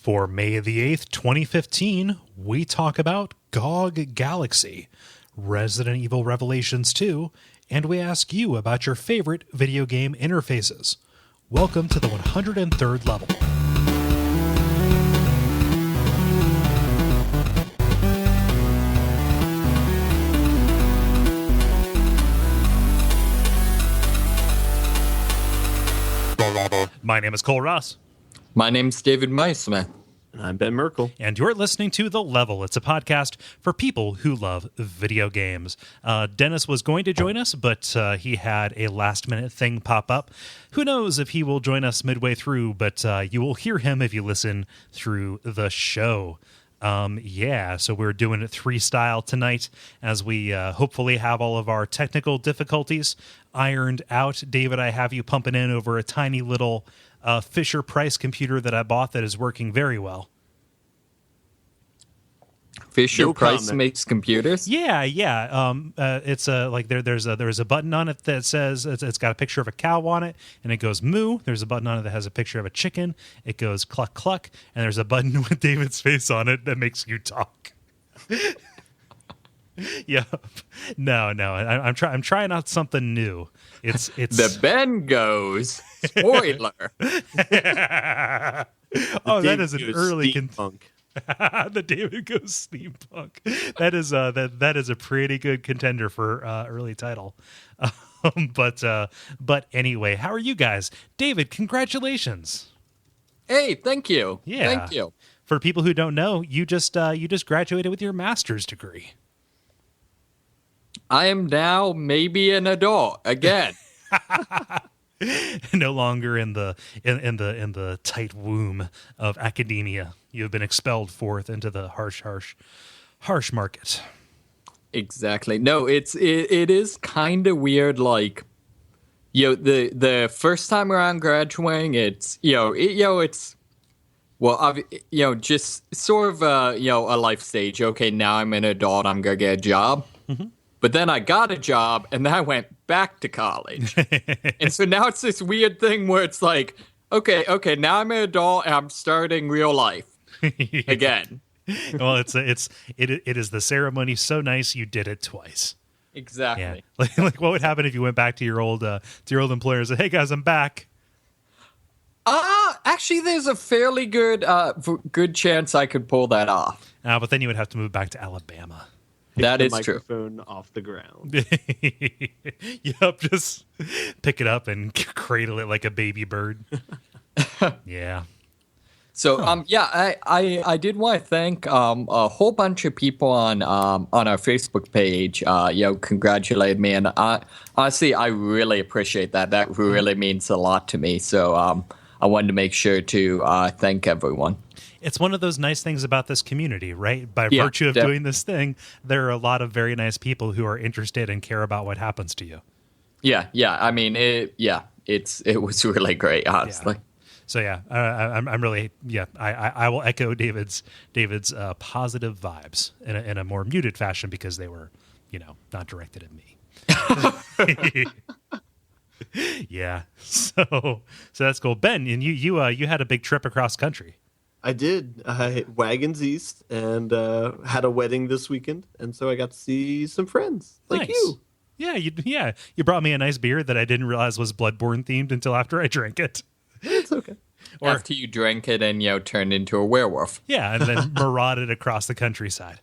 For May the 8th, 2015, we talk about GOG Galaxy, Resident Evil Revelations 2, and we ask you about your favorite video game interfaces. Welcome to the 103rd level. My name is Cole Ross. My name's David Maismith. And I'm Ben Merkel. And you're listening to The Level. It's a podcast for people who love video games. Dennis was going to join us, but he had a last-minute thing pop up. Who knows if he will join us midway through, but you will hear him if you listen through the show. So we're doing it three-style tonight as we hopefully have all of our technical difficulties ironed out. David, I have you pumping in over a tiny little Fisher-Price computer that I bought that is working very well. Fisher-Price makes computers? Yeah. It's there's a button on it that says it's got a picture of a cow on it, and it goes moo. There's a button on it that has a picture of a chicken. It goes cluck cluck, and there's a button with David's face on it that makes you talk. Yep. No. I'm trying out something new. It's the Ben goes spoiler. Oh, that is an early steampunk. The David goes steampunk. That is a pretty good contender for early title. But anyway, how are you guys? David, congratulations. Hey, thank you. Yeah. Thank you. For people who don't know, you just graduated with your master's degree. I am now maybe an adult again. No longer in the tight womb of academia. You have been expelled forth into the harsh market. Exactly. No, it is kind of weird. Like, the first time around graduating, it's just sort of a life stage. Okay, now I'm an adult. I'm gonna get a job. Mm-hmm. But then I got a job, and then I went back to college. And so now it's this weird thing where it's like, okay, now I'm an adult, and I'm starting real life again. Well, it is the ceremony so nice you did it twice. Exactly. Yeah. Like what would happen if you went back to your old employer and said, "Hey guys, I'm back." Actually, there's a fairly good chance I could pull that off. But then you would have to move back to Alabama. That is true. Microphone off the ground. Yep, just pick it up and cradle it like a baby bird. Yeah. So I did want to thank a whole bunch of people on our Facebook page. Congratulated me, and honestly, I really appreciate that. That really means a lot to me. So I wanted to make sure to thank everyone. It's one of those nice things about this community, right? By virtue of doing this thing, there are a lot of very nice people who are interested and care about what happens to you. Yeah. I mean, it was really great, honestly. Yeah. So I'm really I will echo David's positive vibes in a more muted fashion because they were not directed at me. Yeah. So that's cool. Ben, and you had a big trip across country. I did. I wagons east and had a wedding this weekend, and so I got to see some friends like you. Yeah, you brought me a nice beer that I didn't realize was Bloodborne themed until after I drank it. It's okay. Or after you drank it and turned into a werewolf. Yeah, and then marauded across the countryside.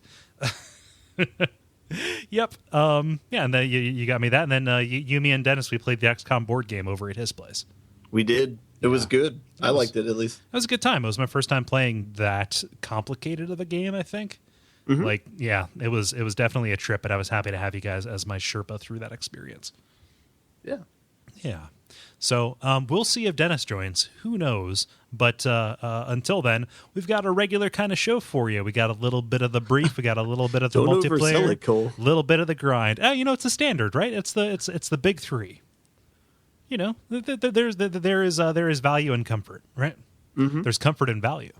Yep. And then you got me that, and then you, me, and Dennis, we played the XCOM board game over at his place. We did. It was good. I liked it, at least. It was a good time. It was my first time playing that complicated of a game, I think. Mm-hmm. It was definitely a trip, but I was happy to have you guys as my Sherpa through that experience. Yeah. So we'll see if Dennis joins. Who knows? But until then, we've got a regular kind of show for you. We got a little bit of the brief. We got a little bit of the multiplayer. A little bit of the grind. It's a standard, right? It's the big three. There is value and comfort, right? Mm-hmm. There's comfort and value.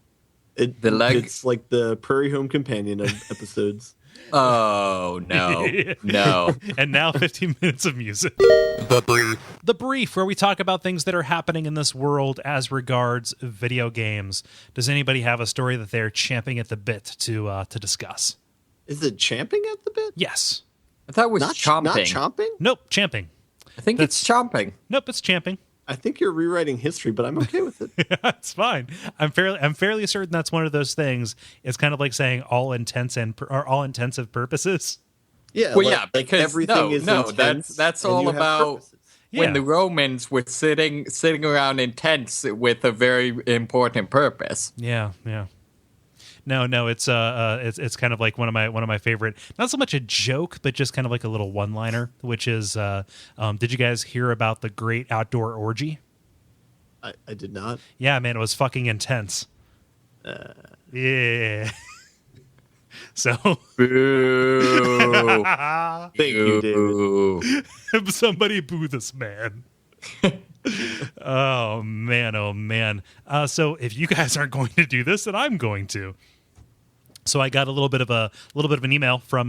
It's like the Prairie Home Companion of episodes. Oh, no. No. And now 15 minutes of music. The Brief, where we talk about things that are happening in this world as regards video games. Does anybody have a story that they're champing at the bit to discuss? Is it champing at the bit? Yes. I thought it was Not chomping. Not chomping? Nope, champing. I think it's chomping. Nope, it's champing. I think you're rewriting history, but I'm okay with it. It's fine. I'm fairly certain that's one of those things. It's kind of like saying all intensive purposes. Yeah, Well, like, yeah, because everything is intense, that's and all you have about purposes. when Yeah. the Romans were sitting around in tents with a very important purpose. Yeah. No, it's kind of like one of my favorite, not so much a joke, but just kind of like a little one-liner, which is, did you guys hear about the Great Outdoor Orgy? I did not. Yeah, man, it was fucking intense. Yeah. So Boo. Thank you, David. somebody boo this man. Oh man. So if you guys aren't going to do this, then I'm going to. So I got a little bit of an email from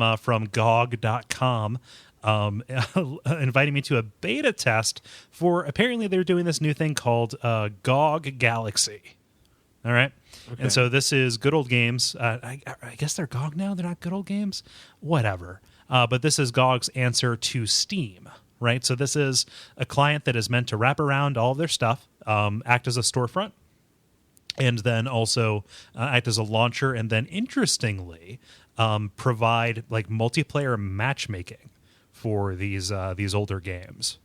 GOG.com inviting me to a beta test for, apparently they're doing this new thing called GOG Galaxy. All right. Okay. And so this is Good Old Games. I guess they're GOG now. They're not Good Old Games. Whatever. But this is GOG's answer to Steam. Right. So this is a client that is meant to wrap around all of their stuff, act as a storefront, and then also act as a launcher, and then interestingly provide like multiplayer matchmaking for these older games.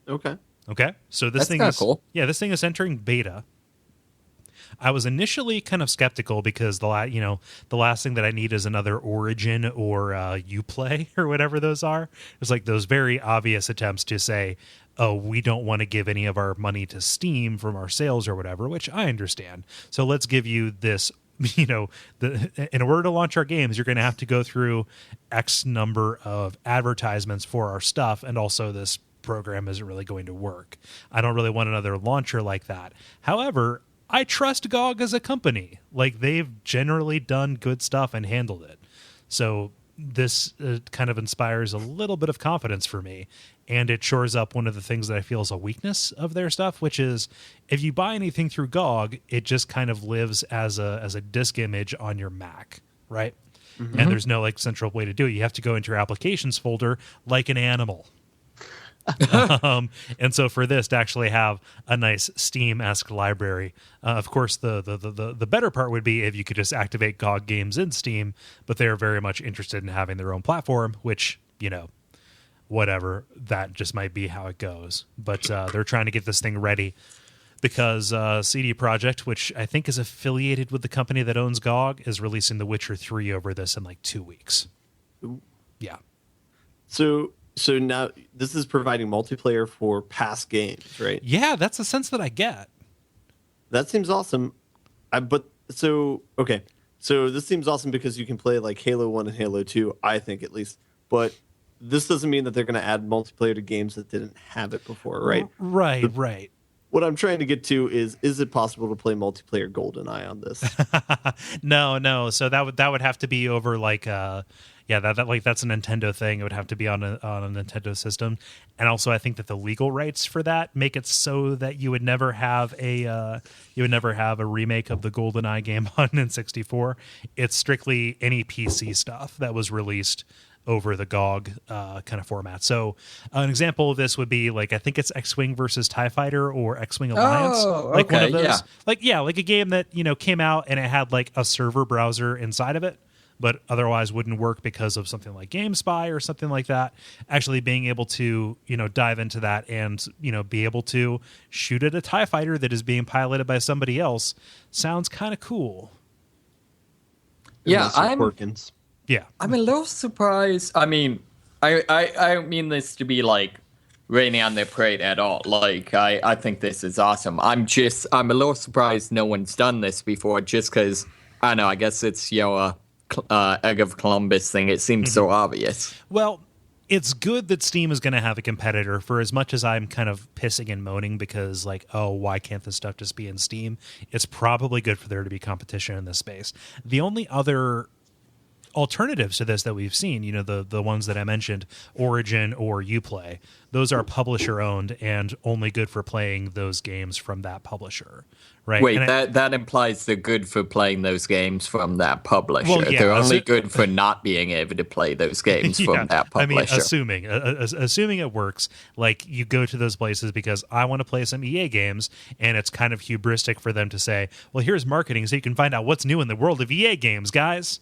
Okay. So this thing is cool. Yeah, this thing is entering beta. I was initially kind of skeptical because the last thing that I need is another Origin or Uplay or whatever those are. It's like those very obvious attempts to say, oh, we don't want to give any of our money to Steam from our sales or whatever, which I understand. So let's give you this, in order to launch our games, you're going to have to go through X number of advertisements for our stuff, and also this program isn't really going to work. I don't really want another launcher like that. However, I trust GOG as a company. Like, they've generally done good stuff and handled it. So this kind of inspires a little bit of confidence for me, and it shores up one of the things that I feel is a weakness of their stuff, which is if you buy anything through GOG, it just kind of lives as a disk image on your Mac, right? Mm-hmm. And there's no like central way to do it. You have to go into your applications folder like an animal. And so for this to actually have a nice Steam-esque library, of course, the better part would be if you could just activate GOG games in Steam, but they're very much interested in having their own platform, which, whatever, that just might be how it goes. But they're trying to get this thing ready because CD Projekt, which I think is affiliated with the company that owns GOG, is releasing The Witcher 3 over this in like 2 weeks. Ooh. Yeah. So now this is providing multiplayer for past games, right? Yeah, that's the sense that I get. That seems awesome. So this seems awesome because you can play like Halo 1 and Halo 2, I think at least. But this doesn't mean that they're going to add multiplayer to games that didn't have it before, right? Right. What I'm trying to get to is it possible to play multiplayer GoldenEye on this? No. So that would have to be over like that's a Nintendo thing. It would have to be on a Nintendo system, and also I think that the legal rights for that make it so that you would never have a remake of the GoldenEye game on N64. It's strictly any PC stuff that was released over the GOG kind of format. So an example of this would be like, I think it's X-Wing versus TIE Fighter or X-Wing Alliance. Like one of those, like a game that, came out and it had like a server browser inside of it, but otherwise wouldn't work because of something like GameSpy or something like that. Actually being able to, dive into that and, be able to shoot at a TIE Fighter that is being piloted by somebody else sounds kind of cool. Yeah, Yeah, I'm a little surprised. I mean, I don't mean this to be like raining on their parade at all. Like, I think this is awesome. I'm a little surprised no one's done this before, just because, I don't know, I guess it's, a Egg of Columbus thing. It seems so obvious. Well, it's good that Steam is going to have a competitor, for as much as I'm kind of pissing and moaning because, like, oh, why can't this stuff just be in Steam? It's probably good for there to be competition in this space. The only other alternatives to this that we've seen, the ones that I mentioned, Origin or Uplay, those are publisher owned and only good for playing those games from that publisher, right? Wait, that implies they're good for playing those games from that publisher. Well, yeah, they're only good for not being able to play those games from that publisher. Assuming it works, like you go to those places because I want to play some EA games, and it's kind of hubristic for them to say, well, here's marketing so you can find out what's new in the world of EA games, guys.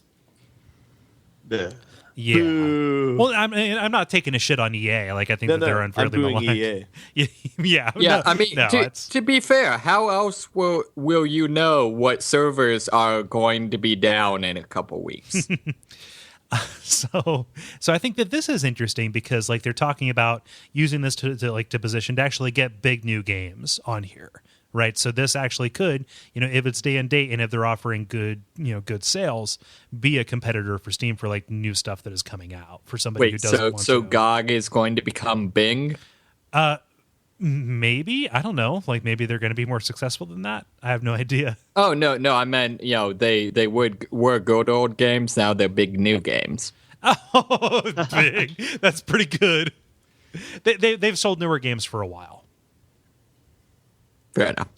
Yeah. Boo. Well, I'm not taking a shit on EA. Like, I think that they're unfairly maligned. EA. Yeah. Yeah, No, I mean, no, to be fair, how else will you know what servers are going to be down in a couple weeks? So I think that this is interesting because like they're talking about using this to position to actually get big new games on here, right? So this actually could, if it's day and date and if they're offering good sales, be a competitor for Steam for like new stuff that is coming out for somebody who doesn't want to. So GOG is going to become Bing? Maybe, I don't know. Like maybe they're going to be more successful than that. I have no idea. Oh no, I meant they were good old games. Now they're big new games. Oh, big! That's pretty good. They've sold newer games for a while. Fair enough.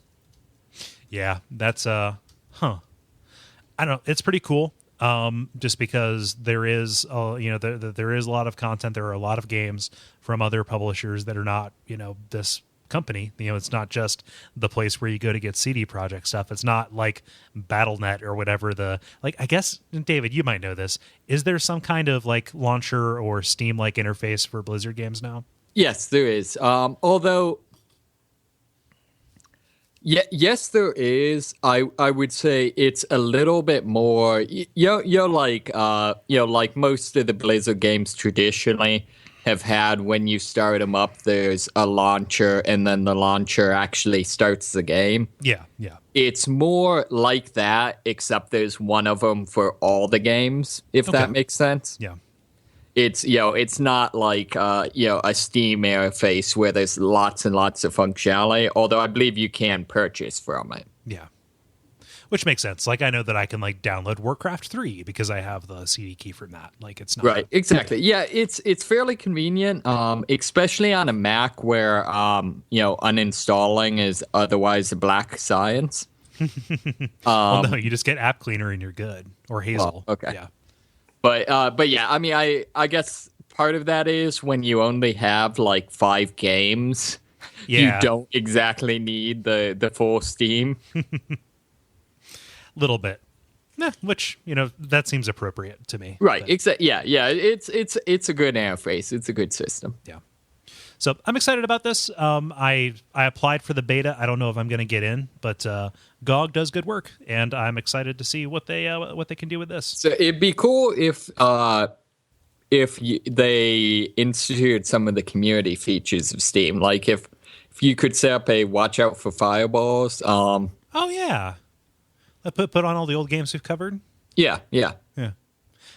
Yeah, that's I don't know. It's pretty cool. Just because there is, there is a lot of content. There are a lot of games from other publishers that are not, this company. It's not just the place where you go to get CD Projekt stuff. It's not like Battle.net or whatever I guess, David, you might know this. Is there some kind of like launcher or Steam-like interface for Blizzard games now? Yes, there is. Although... Yeah, yes, there is. I would say it's a little bit more. You're like like most of the Blizzard games traditionally have had. When you start them up, there's a launcher, and then the launcher actually starts the game. Yeah. It's more like that, except there's one of them for all the games. If that makes sense. Yeah. It's it's not like a Steam interface where there's lots and lots of functionality. Although I believe you can purchase from it. Yeah, which makes sense. Like I know that I can like download Warcraft 3 because I have the CD key from that. Like it's not right. Exactly. Yeah, it's fairly convenient, especially on a Mac where uninstalling is otherwise a black science. Well, no, you just get App Cleaner and you're good, or Hazel. Well, okay. Yeah. But yeah, I mean, I guess part of that is when you only have like 5 games, you don't exactly need the full Steam. Little bit, which that seems appropriate to me. Right. Yeah. It's a good interface. It's a good system. Yeah. So I'm excited about this. I applied for the beta. I don't know if I'm going to get in, but GOG does good work, and I'm excited to see what they can do with this. So it'd be cool if they instituted some of the community features of Steam, like if you could set up a watch out for fireballs. Oh yeah, I put on all the old games we've covered. Yeah.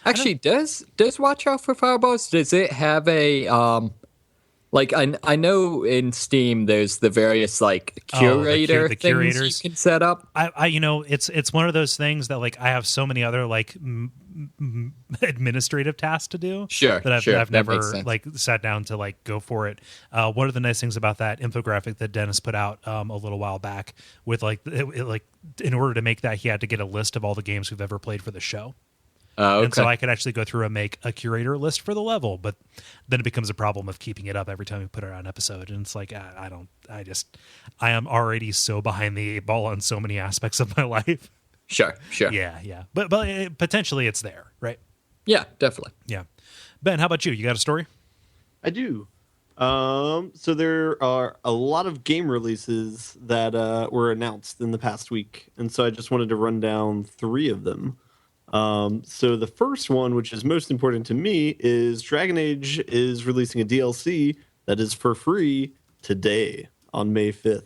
Actually, does watch out for fireballs? Does it have a like I know in Steam there's the various like curator the things curators you can set up. I it's one of those things that like I have so many other like administrative tasks to do. Sure, that I've that never makes sense. like sat down to like go for it. One of the nice things about that infographic that Dennis put out a little while back with like like in order to make that he had to get a list of all the games we've ever played for the show. Okay. And so I could actually go through and make a curator list for the level, but then it becomes a problem of keeping it up every time we put it on an episode. And it's like, I am already so behind the 8 ball on so many aspects of my life. Sure. Yeah. But potentially it's there, right? Yeah, definitely. Yeah. Ben, how about you? You got a story? I do. So there are a lot of game releases that were announced in the past week. And so I just wanted to run down 3 of them. So the first one, which is most important to me, is Dragon Age is releasing a DLC that is for free today on May 5th.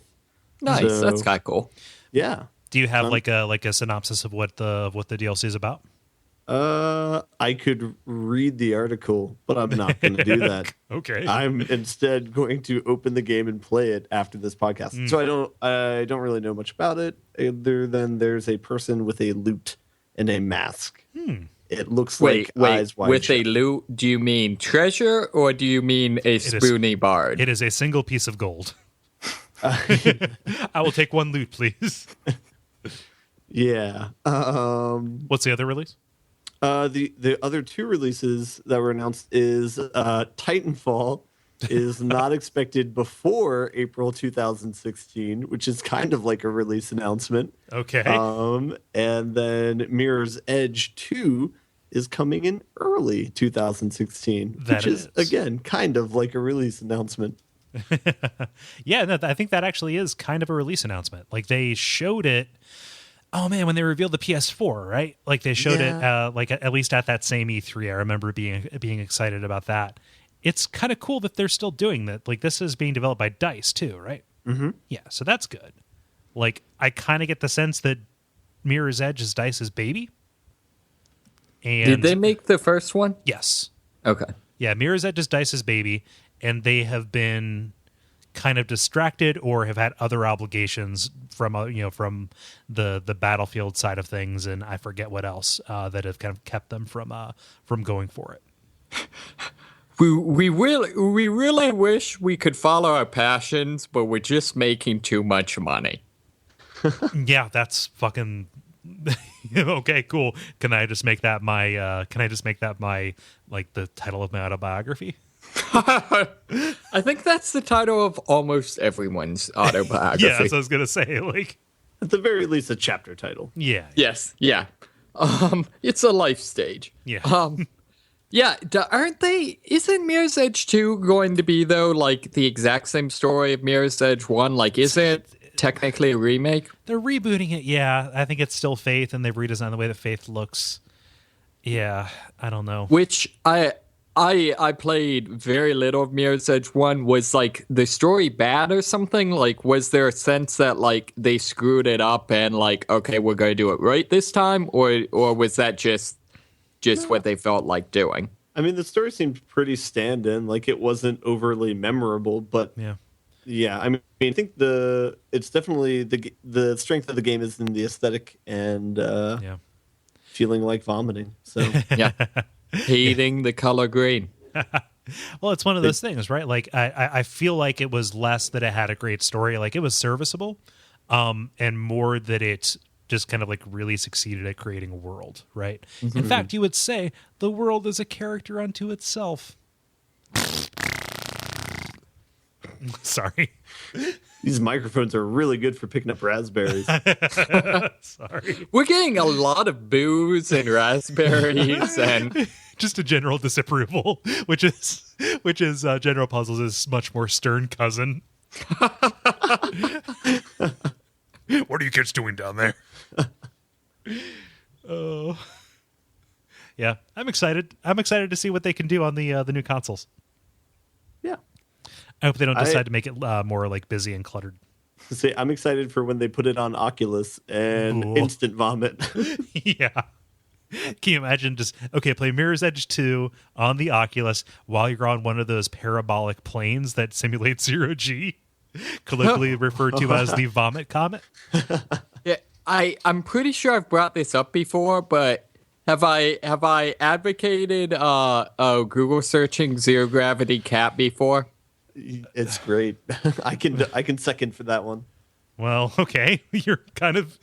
Nice. So, that's kind of cool. Yeah. Do you have like a synopsis of what the DLC is about? I could read the article, but I'm not going to do that. Okay. I'm instead going to open the game and play it after this podcast. So I don't really know much about it other than there's a person with a lute and a mask. It looks like Eyes Wide with Shut. a loot, do you mean treasure or do you mean a spoony bard? It is a single piece of gold. I will take one loot, please. Yeah. What's the other release? The other two releases that were announced is Titanfall is not expected before April 2016, which is kind of like a release announcement. Okay. And then Mirror's Edge 2 is coming in early 2016, which is, again, kind of like a release announcement. Yeah, no, I think that actually is kind of a release announcement. Like, they showed it, oh man, when they revealed the PS4, right? Like, they showed it, like, at least at that same E3. I remember being excited about that. It's kind of cool that they're still doing that. Like, this is being developed by DICE too, right? Mm-hmm. Yeah, so that's good. Like, I kind of get the sense that Mirror's Edge is DICE's baby. And did they make the first one? Yes. Okay. Yeah, Mirror's Edge is DICE's baby, and they have been kind of distracted or have had other obligations from from the Battlefield side of things, and I forget what else that have kind of kept them from going for it. We really wish we could follow our passions, but we're just making too much money. Yeah, that's fucking okay. Cool. Can I just make that my? Like the title of my autobiography? I think that's the title of almost everyone's autobiography. Yeah, that's what I was gonna say. Like, at the very least, a chapter title. Yeah. Yes. Yeah. It's a life stage. Yeah. Yeah, aren't they? Isn't Mirror's Edge 2 going to be, though, like the exact same story of Mirror's Edge 1? Like, is it technically a remake? They're rebooting it, yeah. I think it's still Faith, and they've redesigned the way that Faith looks. Yeah, I don't know. Which I played very little of Mirror's Edge 1. Was, like, the story bad or something? Like, was there a sense that, like, they screwed it up and, like, okay, we're going to do it right this time? Or was that just what they felt like doing? I mean, the story seemed pretty stand-in. Like, it wasn't overly memorable, but yeah. I mean, I think it's definitely the strength of the game is in the aesthetic and feeling like vomiting. So yeah, hating the color green. Well, it's one of those things, right? Like, I feel like it was less that it had a great story. Like, it was serviceable, and more that it just kind of like really succeeded at creating a world, right? Mm-hmm. In fact, you would say the world is a character unto itself. Sorry. These microphones are really good for picking up raspberries. Sorry. We're getting a lot of booze and raspberries and just a general disapproval, which is General Puzzles' much more stern cousin. What are you kids doing down there? Oh, yeah. I'm excited. I'm excited to see what they can do on the new consoles. Yeah. I hope they don't decide to make it more like busy and cluttered. See, I'm excited for when they put it on Oculus and instant vomit. Yeah. Can you imagine play Mirror's Edge 2 on the Oculus while you're on one of those parabolic planes that simulate zero-G? Colloquially referred to as the vomit comet. Yeah, I'm pretty sure I've brought this up before, but have I advocated Google searching zero gravity cat before? It's great. I can second for that one. Well, okay, you're kind of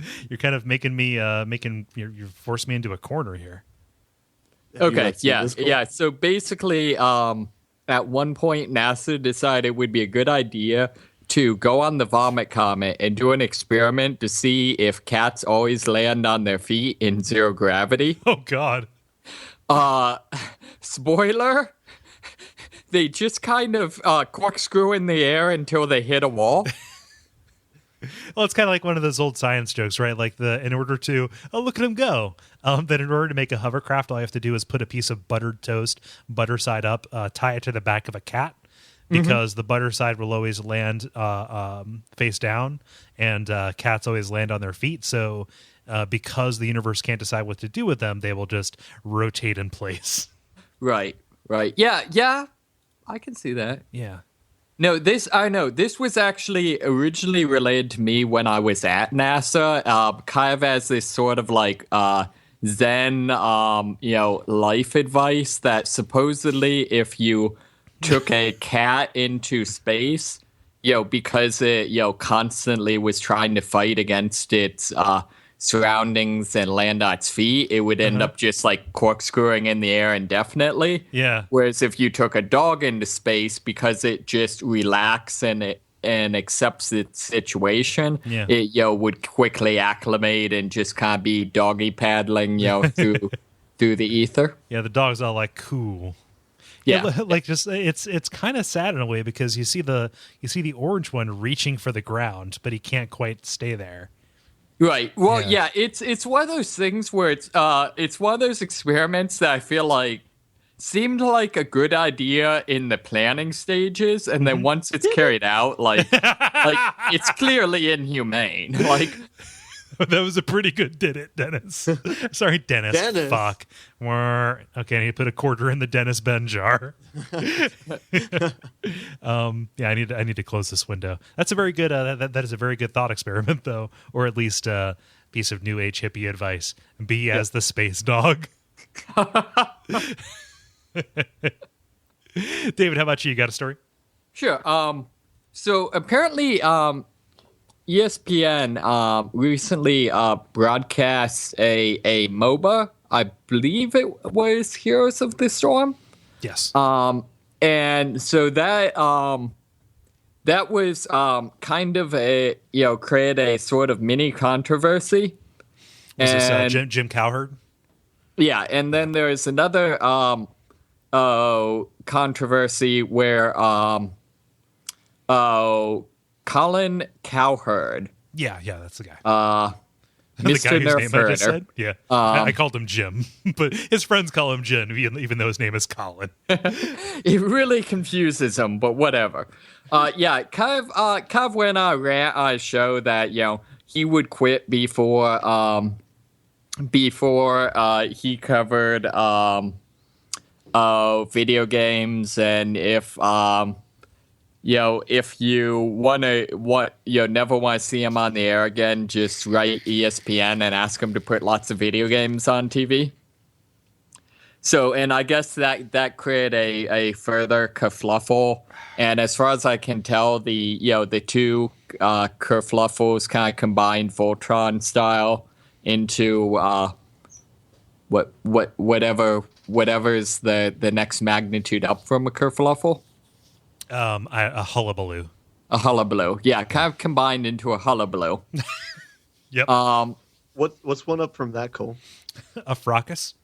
making me you forced me into a corner here. Okay, yeah. So basically, at one point, NASA decided it would be a good idea to go on the vomit comet and do an experiment to see if cats always land on their feet in zero gravity. Oh, God. Spoiler, they just kind of corkscrew in the air until they hit a wall. Well, it's kind of like one of those old science jokes, right? Like in order to, look at him go. That in order to make a hovercraft, all you have to do is put a piece of buttered toast, butter side up, tie it to the back of a cat. Because the butter side will always land face down, and cats always land on their feet. So because the universe can't decide what to do with them, they will just rotate in place. Right. Yeah, I can see that. Yeah. No, this was actually originally related to me when I was at NASA, kind of as this sort of like Zen, life advice that supposedly if you took a cat into space, because it, constantly was trying to fight against its surroundings and land on its feet, it would end up just like corkscrewing in the air indefinitely. Yeah. Whereas if you took a dog into space, because it just relaxes and accepts its situation, it would quickly acclimate and just kind of be doggy paddling, through the ether. Yeah, the dog's all like cool. Yeah, like just it's kind of sad in a way because you see the orange one reaching for the ground, but he can't quite stay there. Right. Well, yeah, it's one of those things where it's one of those experiments that I feel like seemed like a good idea in the planning stages, and then once it's carried out, like it's clearly inhumane. Like that was a pretty good did it, Dennis. Sorry, Dennis. Fuck. Okay, I need to put a quarter in the Dennis Ben jar. I need to close this window. That's a very good. That is a very good thought experiment, though, or at least a piece of new age hippie advice. Be as the space dog. David, how about you? You got a story? Sure. So apparently, ESPN recently broadcast a MOBA. I believe it was Heroes of the Storm. Yes. And so that was kind of a create a sort of mini controversy. Was this Jim Cowherd? Yeah, and then there's another controversy where Colin Cowherd. Yeah, that's the guy. Mr. The guy whose name I just Nerfherder. said? Yeah. I called him Jim, but his friends call him Jim, even though his name is Colin. It really confuses him, but whatever. Kev went on a rant on a show that, he would quit before he covered video games, and if you never want to see him on the air again, just write ESPN and ask him to put lots of video games on TV. So, and I guess that created a further kerfluffle. And as far as I can tell, the two kerfluffles kind of combined Voltron style into whatever's the next magnitude up from a kerfluffle. A hullabaloo. A hullabaloo. Yeah, kind of combined into a hullabaloo. Yep. What's one up from that, Cole? A fracas.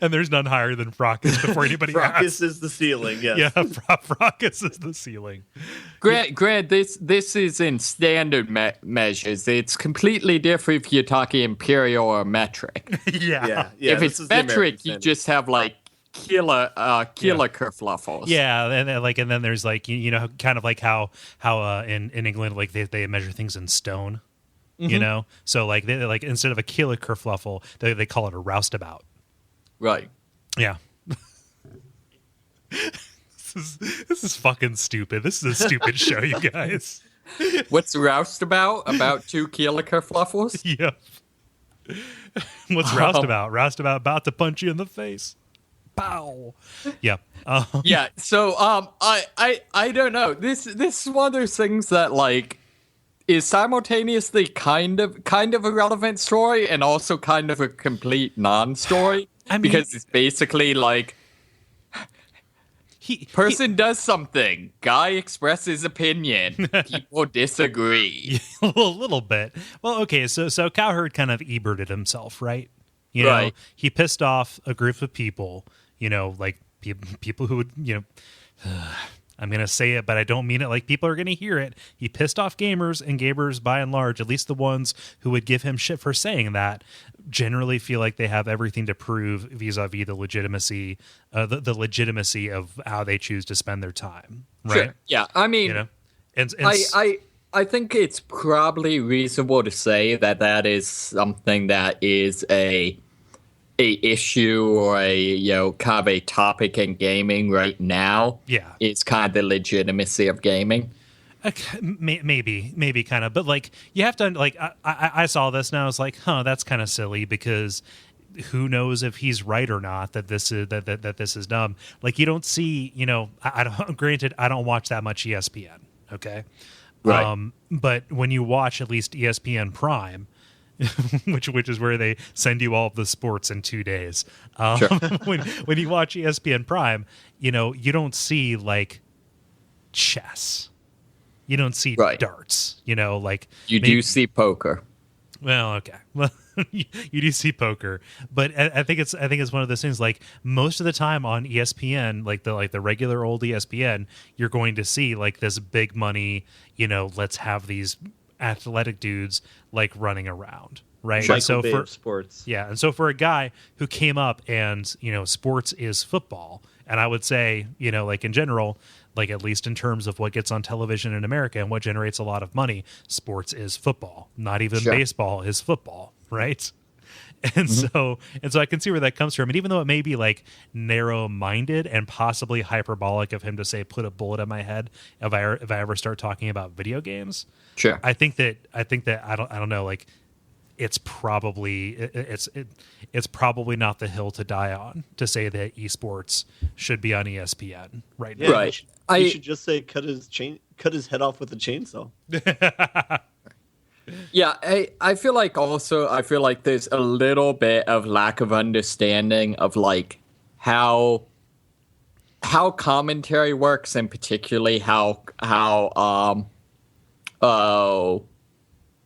And there's none higher than fracas before anybody Fracas asks. is the ceiling, yes. Yeah, fracas is the ceiling. Grant, this is in standard measures. It's completely different if you're talking imperial or metric. Yeah. If it's metric, you just have like killer kerfluffles. Yeah, and then there's like kind of like how in England like they measure things in stone. Mm-hmm. So like they like instead of a killer kerfluffle, they call it a roustabout. Right. Yeah. This is fucking stupid. This is a stupid show, you guys. What's roustabout? About 2 killer kerfluffles? Yep. What's roustabout? Roustabout about to punch you in the face. Pow. Yeah. Yeah. So I don't know. This is one of those things that like is simultaneously kind of a relevant story and also kind of a complete non-story. Because it's basically like person does something, guy expresses opinion, people disagree. A little bit. Well, okay, so Cowherd kind of eberted himself, right? Right. He pissed off a group of people, like people who would, I'm going to say it, but I don't mean it like people are going to hear it. He pissed off gamers, and gamers, by and large, at least the ones who would give him shit for saying that, generally feel like they have everything to prove vis-a-vis the legitimacy, the legitimacy of how they choose to spend their time. Right? Sure. Yeah, I mean, and I think it's probably reasonable to say that is something that is a issue or a kind of a topic in gaming right now. Yeah, it's kind of the legitimacy of gaming. Maybe kind of, but like you have to like I saw this and I was like, huh, that's kind of silly because who knows if he's right or not that this is that this is dumb. Like you don't see, I don't. Granted, I don't watch that much ESPN. Okay, Right. but when you watch at least ESPN Prime, which is where they send you all of the sports in 2 days. Sure. when you watch ESPN Prime, you don't see like chess. You don't see Right. darts, like You do see poker. well, okay. Well, you do see poker, but I think it's one of those things. Like most of the time on ESPN, like the regular old ESPN, you're going to see like this big money. Let's have these athletic dudes like running around, right? Michael So Bay for of sports. yeah, and so for a guy who came up and sports is football, and I would say like in general. Like at least in terms of what gets on television in America and what generates a lot of money, sports is football. Not even Sure. baseball is football, right? And so I can see where that comes from. And even though it may be like narrow-minded and possibly hyperbolic of him to say "put a bullet in my head" if I ever start talking about video games, Sure. I think that I don't know, like it's probably it's probably not the hill to die on to say that esports should be on ESPN right now. Yeah, Right. He should just say cut his head off with a chainsaw. Yeah, I feel like there's a little bit of lack of understanding of like how commentary works and particularly how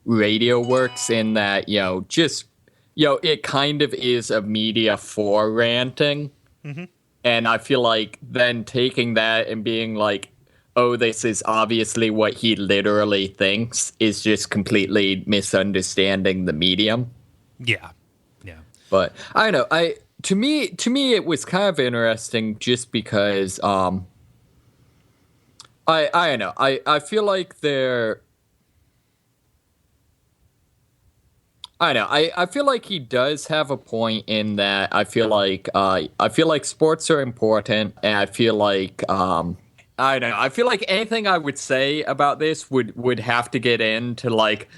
radio works in that, it kind of is a media for ranting. Mm-hmm. And I feel like then taking that and being like, oh, this is obviously what he literally thinks is just completely misunderstanding the medium. Yeah. But I don't know. To me, it was kind of interesting just because I don't know. I feel like I know. I feel like he does have a point in that. I feel like sports are important, and I feel like I don't know. I feel like anything I would say about this would have to get into like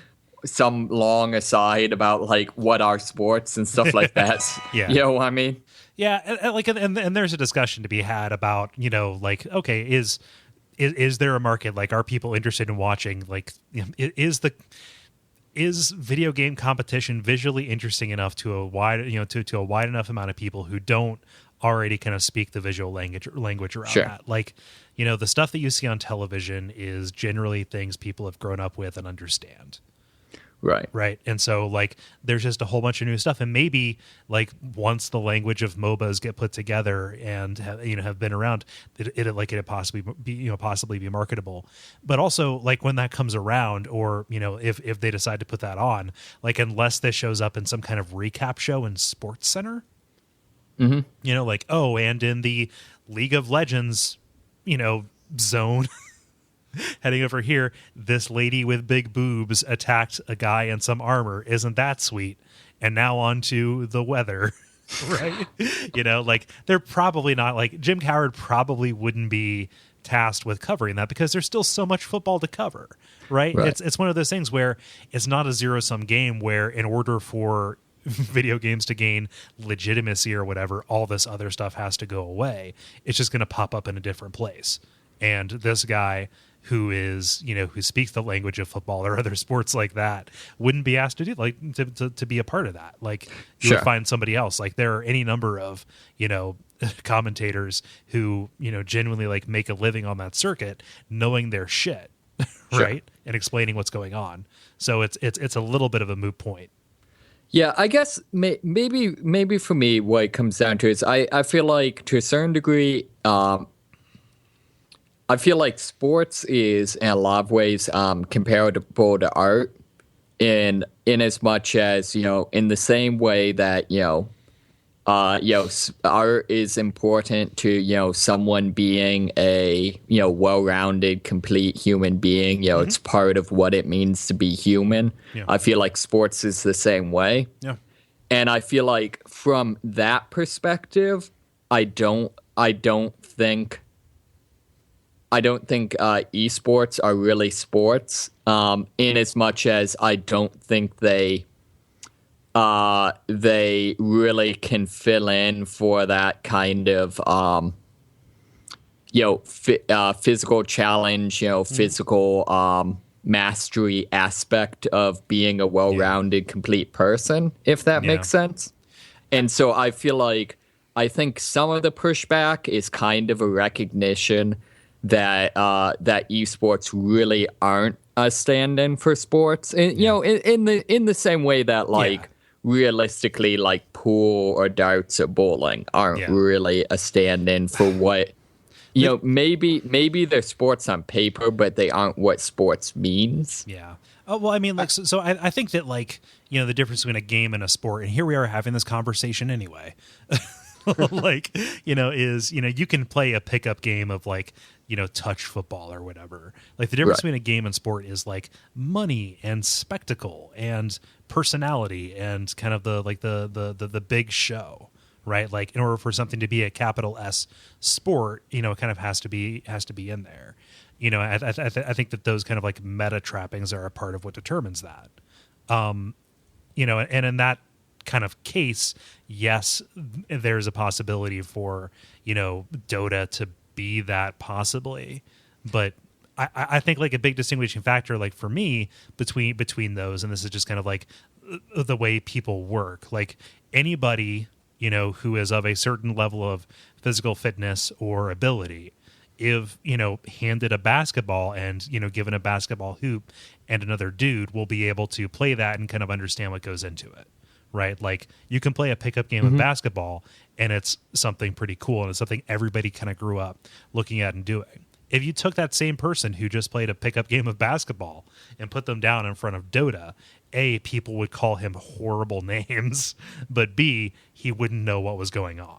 some long aside about like what are sports and stuff like that. Yeah. You know what I mean? Yeah, and there's a discussion to be had about like okay, is there a market, like are people interested in watching, like is video game competition visually interesting enough to a wide to a wide enough amount of people who don't already kind of speak the visual language around Sure. that. Like the stuff that you see on television is generally things people have grown up with and understand. Right. And so like there's just a whole bunch of new stuff, and maybe like once the language of MOBAs get put together and have been around, it possibly be marketable. But also like when that comes around, or if they decide to put that on, like unless this shows up in some kind of recap show in Sports Center, like and in the League of Legends, zone. Heading over here, this lady with big boobs attacked a guy in some armor. Isn't that sweet? And now on to the weather, right? Like they're probably not, like Jim Cowherd probably wouldn't be tasked with covering that because there's still so much football to cover, right? It's one of those things where it's not a zero-sum game where in order for video games to gain legitimacy or whatever, all this other stuff has to go away. It's just going to pop up in a different place. And this guy who is, who speaks the language of football or other sports like that wouldn't be asked to do to be a part of that. Like you Sure. would find somebody else. Like there are any number of, commentators who, genuinely like make a living on that circuit, knowing their shit, Sure. right? And explaining what's going on. So it's a little bit of a moot point. Yeah, I guess maybe for me, what it comes down to is I feel like to a certain degree, I feel like sports is in a lot of ways comparable to art in as much as, in the same way that, art is important to, someone being a, well-rounded, complete human being. It's part of what it means to be human. Yeah. I feel like sports is the same way. Yeah. And I feel like from that perspective, I don't think esports are really sports, in as much as I don't think they really can fill in for that kind of physical challenge, physical mastery aspect of being a well-rounded, complete person, if that makes sense. And so I think some of the pushback is kind of a recognition that esports really aren't a stand-in for sports. And, in the same way that realistically, like pool or darts or bowling aren't really a stand-in for what. Maybe they're sports on paper, but they aren't what sports means. Yeah. Oh, well, I mean, so I think that, the difference between a game and a sport, and here we are having this conversation anyway, is, you can play a pickup game of, touch football or whatever. Like, the difference between a game and sport is, money and spectacle and personality and kind of the big show. Right, like in order for something to be a capital S sport, it kind of has to be in there. I think that those kind of meta trappings are a part of what determines that. And in that kind of case, yes, there's a possibility for Dota to be that possibly, but I think a big distinguishing factor for me between those, and this is just kind of the way people work, anybody who is of a certain level of physical fitness or ability, if, handed a basketball and, given a basketball hoop and another dude will be able to play that and kind of understand what goes into it, right? You can play a pickup game of basketball and it's something pretty cool and it's something everybody kind of grew up looking at and doing. If you took that same person who just played a pickup game of basketball and put them down in front of Dota, A, people would call him horrible names, but B, he wouldn't know what was going on.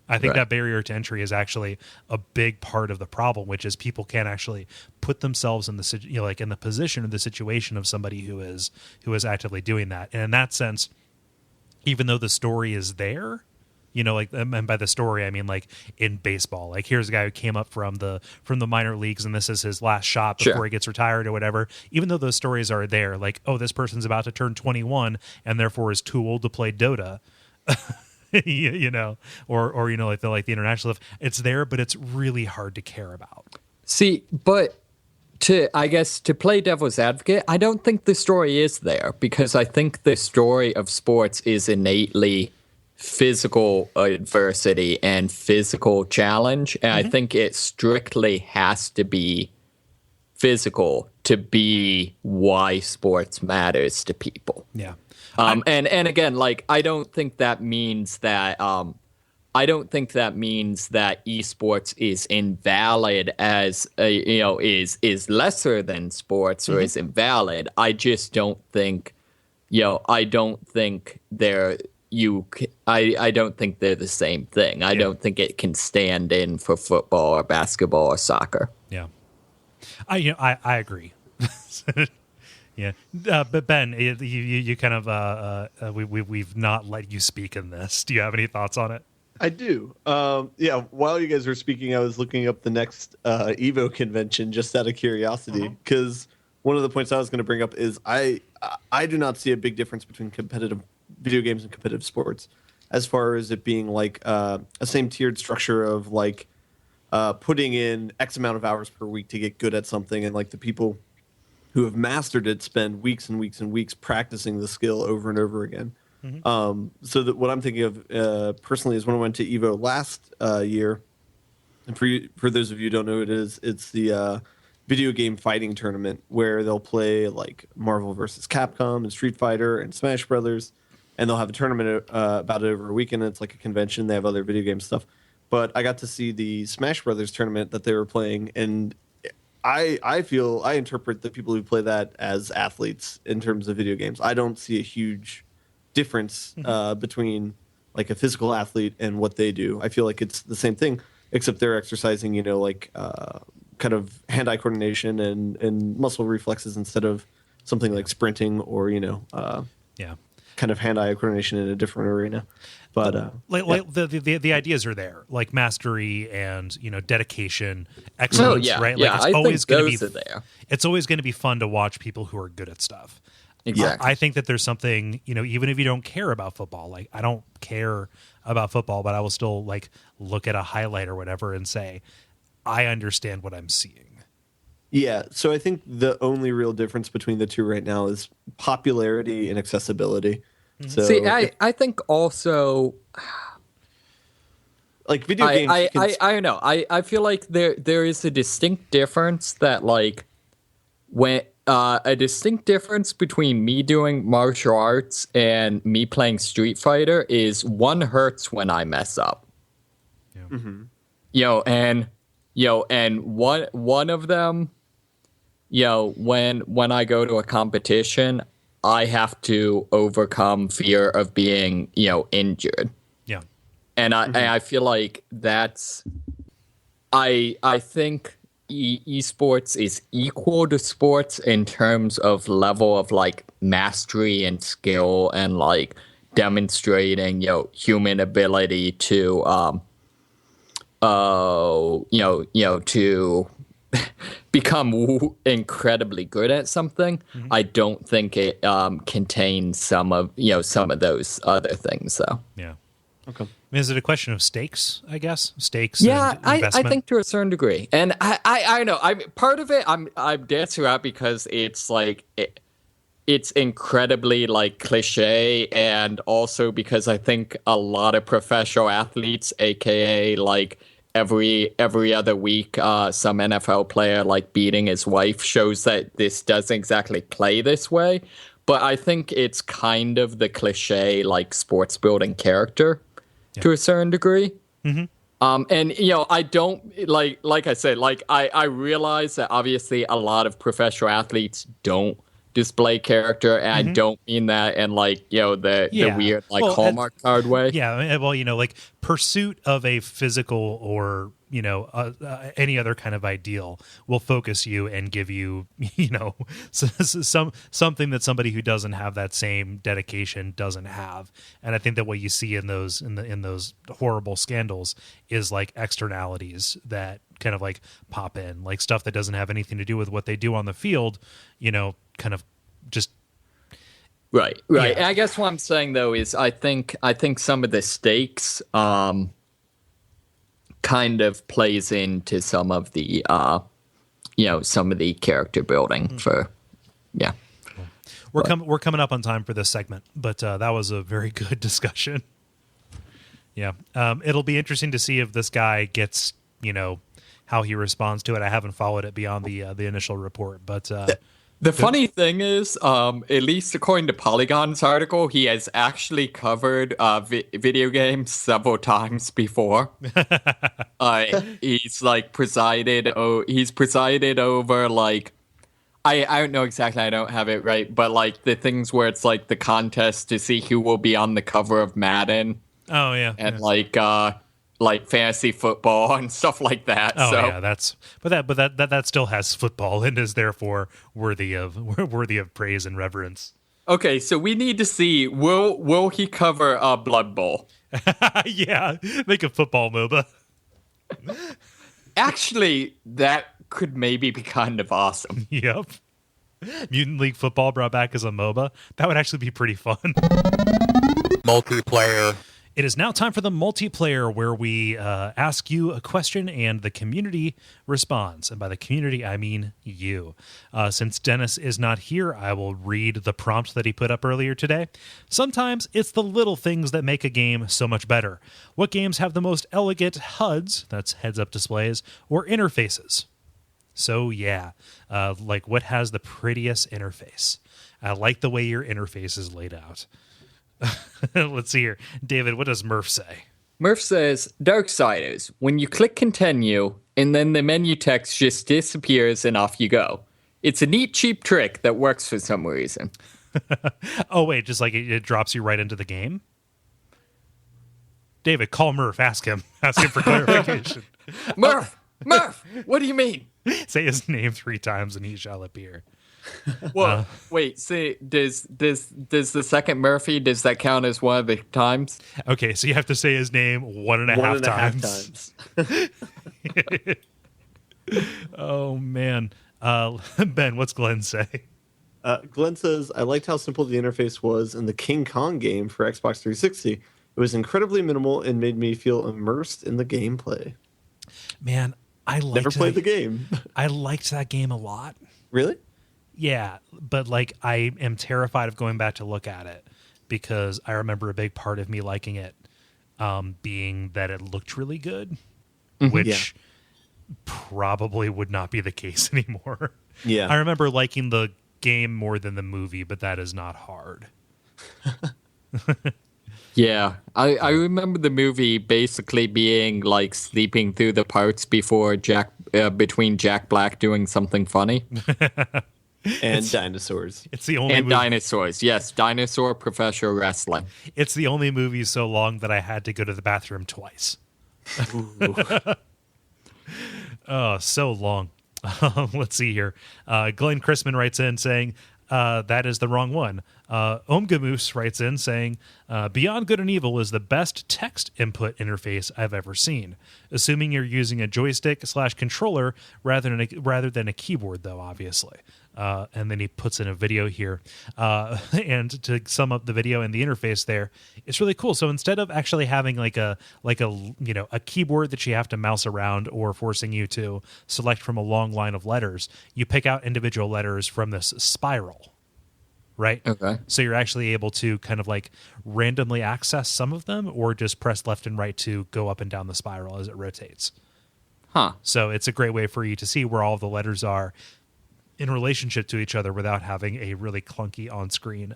I think that barrier to entry is actually a big part of the problem, which is people can't actually put themselves in the in the position or the situation of somebody who is actively doing that. And in that sense, even though the story is there, and by the story I mean in baseball, here's a guy who came up from the minor leagues and this is his last shot before he gets retired or whatever. Even though those stories are there, this person's about to turn 21 and therefore is too old to play Dota, or the international stuff. It's there, but it's really hard to care about. See, but to play devil's advocate, I don't think the story is there, because I think the story of sports is innately physical adversity and physical challenge, and I think it strictly has to be physical to be why sports matters to people. Yeah. And again, I don't think that means that esports is invalid as is lesser than sports or is invalid. I just don't think I don't think they're the same thing. I don't think it can stand in for football or basketball or soccer. Yeah, I agree. Yeah, but Ben, you kind of we've not let you speak in this. Do you have any thoughts on it? I do. While you guys were speaking, I was looking up the next Evo convention just out of curiosity, because one of the points I was going to bring up is I do not see a big difference between competitive video games and competitive sports, as far as it being a same tiered structure of putting in X amount of hours per week to get good at something, and the people who have mastered it spend weeks and weeks and weeks practicing the skill over and over again. So that what I'm thinking of personally is when I went to Evo last year, and for those of you who don't know what it is, it's the video game fighting tournament where they'll play Marvel versus Capcom and Street Fighter and Smash Brothers, and they'll have a tournament about it over a weekend. It's like a convention. They have other video game stuff. But I got to see the Smash Brothers tournament that they were playing, and I interpret the people who play that as athletes in terms of video games. I don't see a huge difference between a physical athlete and what they do. I feel like it's the same thing, except they're exercising, kind of hand-eye coordination and muscle reflexes instead of something like sprinting or, Yeah. kind of hand-eye coordination in a different arena. But the ideas are there, like mastery and dedication, excellence, right? Yeah, Like it's always going to be there. It's always going to be fun to watch people who are good at stuff. Exactly. I think that there's something, even if you don't care about football, like I don't care about football, but I will still like look at a highlight or whatever and say, I understand what I'm seeing. Yeah, so I think the only real difference between the two right now is popularity and accessibility. So See, I think also, like video games. I don't know. I feel like there is a distinct difference that like when a distinct difference between me doing martial arts and me playing Street Fighter is one hurts when I mess up. Yeah. And one of them, when I go to a competition, I have to overcome fear of being, injured. Yeah. And I feel like that's, I think esports is equal to sports in terms of level of like mastery and skill and like demonstrating, human ability to, to become incredibly good at something. I don't think it contains some of those other things though. Yeah. Okay. I mean, is it a question of stakes, I guess? Stakes. Yeah, and I think to a certain degree. And I know. Part of it I'm dancing out because it's like it's incredibly like cliche, and also because I think a lot of professional athletes, aka like every other week, some NFL player like beating his wife shows that this doesn't exactly play this way. But I think it's kind of the cliche like sports building character to a certain degree. And I don't like I said, like I realize that obviously a lot of professional athletes don't display character, and I don't mean that in like the weird like Hallmark card way. Yeah, well, like pursuit of a physical or any other kind of ideal will focus you and give you something that somebody who doesn't have that same dedication doesn't have. And I think that what you see in those in those horrible scandals is like externalities that kind of like pop in, like stuff that doesn't have anything to do with what they do on the field, kind of just right. Yeah. I guess what I'm saying though is I think some of the stakes kind of plays into some of the some of the character building for We're coming up on time for this segment, but that was a very good discussion. Yeah. It'll be interesting to see if this guy gets how he responds to it. I haven't followed it beyond the initial report, but the funny thing is, at least according to Polygon's article, he has actually covered video games several times before. He's like presided over like I don't know exactly. I don't have it right, but like the things where it's like the contest to see who will be on the cover of Madden. Oh yeah, and like fantasy football and stuff like that. Oh so. yeah, that still has football and is therefore worthy of praise and reverence. Okay, so we need to see will he cover Blood Bowl? Yeah, make a football MOBA. Actually, that could maybe be kind of awesome. Yep. Mutant League Football brought back as a MOBA. That would actually be pretty fun. Multiplayer. It is now time for the multiplayer, where we ask you a question and the community responds. And by the community, I mean you. Since Dennis is not here, I will read the prompt that he put up earlier today. Sometimes it's the little things that make a game so much better. What games have the most elegant HUDs, that's heads-up displays, or interfaces? So yeah, like what has the prettiest interface? I like the way your interface is laid out. Let's see here. David, what does Murph say? Murph says, Darksiders, when you click continue, and then the menu text just disappears and off you go. It's a neat, cheap trick that works for some reason. Oh, wait, just like it drops you right into the game? David, call Murph. Ask him for clarification. Murph, what do you mean? Say his name 3 times and he shall appear. Well, wait. See, does the second Murphy, does that count as one of the times? Okay, so you have to say his name one and a half times. Oh man, Ben, what's Glenn say? Glenn says, I liked how simple the interface was in the King Kong game for Xbox 360. It was incredibly minimal and made me feel immersed in the gameplay. Man, I never played the game. I liked that game a lot. Really? Yeah, but like I am terrified of going back to look at it because I remember a big part of me liking it being that it looked really good, which probably would not be the case anymore. Yeah. I remember liking the game more than the movie, but that is not hard. Yeah, I remember the movie basically being like sleeping through the parts before between Jack Black doing something funny. And dinosaurs. It's the only and movie. Dinosaurs. Yes, dinosaur professional wrestling. It's the only movie so long that I had to go to the bathroom twice. Oh, so long. Let's see here. Glenn Chrisman writes in saying, that is the wrong one. Omgamoose writes in saying, Beyond Good and Evil is the best text input interface I've ever seen. Assuming you're using a joystick/controller rather than a keyboard, though, obviously. And then he puts in a video here. And to sum up the video and the interface there, it's really cool. So instead of actually having like a keyboard that you have to mouse around or forcing you to select from a long line of letters, you pick out individual letters from this spiral. Right? Okay. So you're actually able to kind of like randomly access some of them or just press left and right to go up and down the spiral as it rotates. Huh. So it's a great way for you to see where all the letters are in relationship to each other without having a really clunky on-screen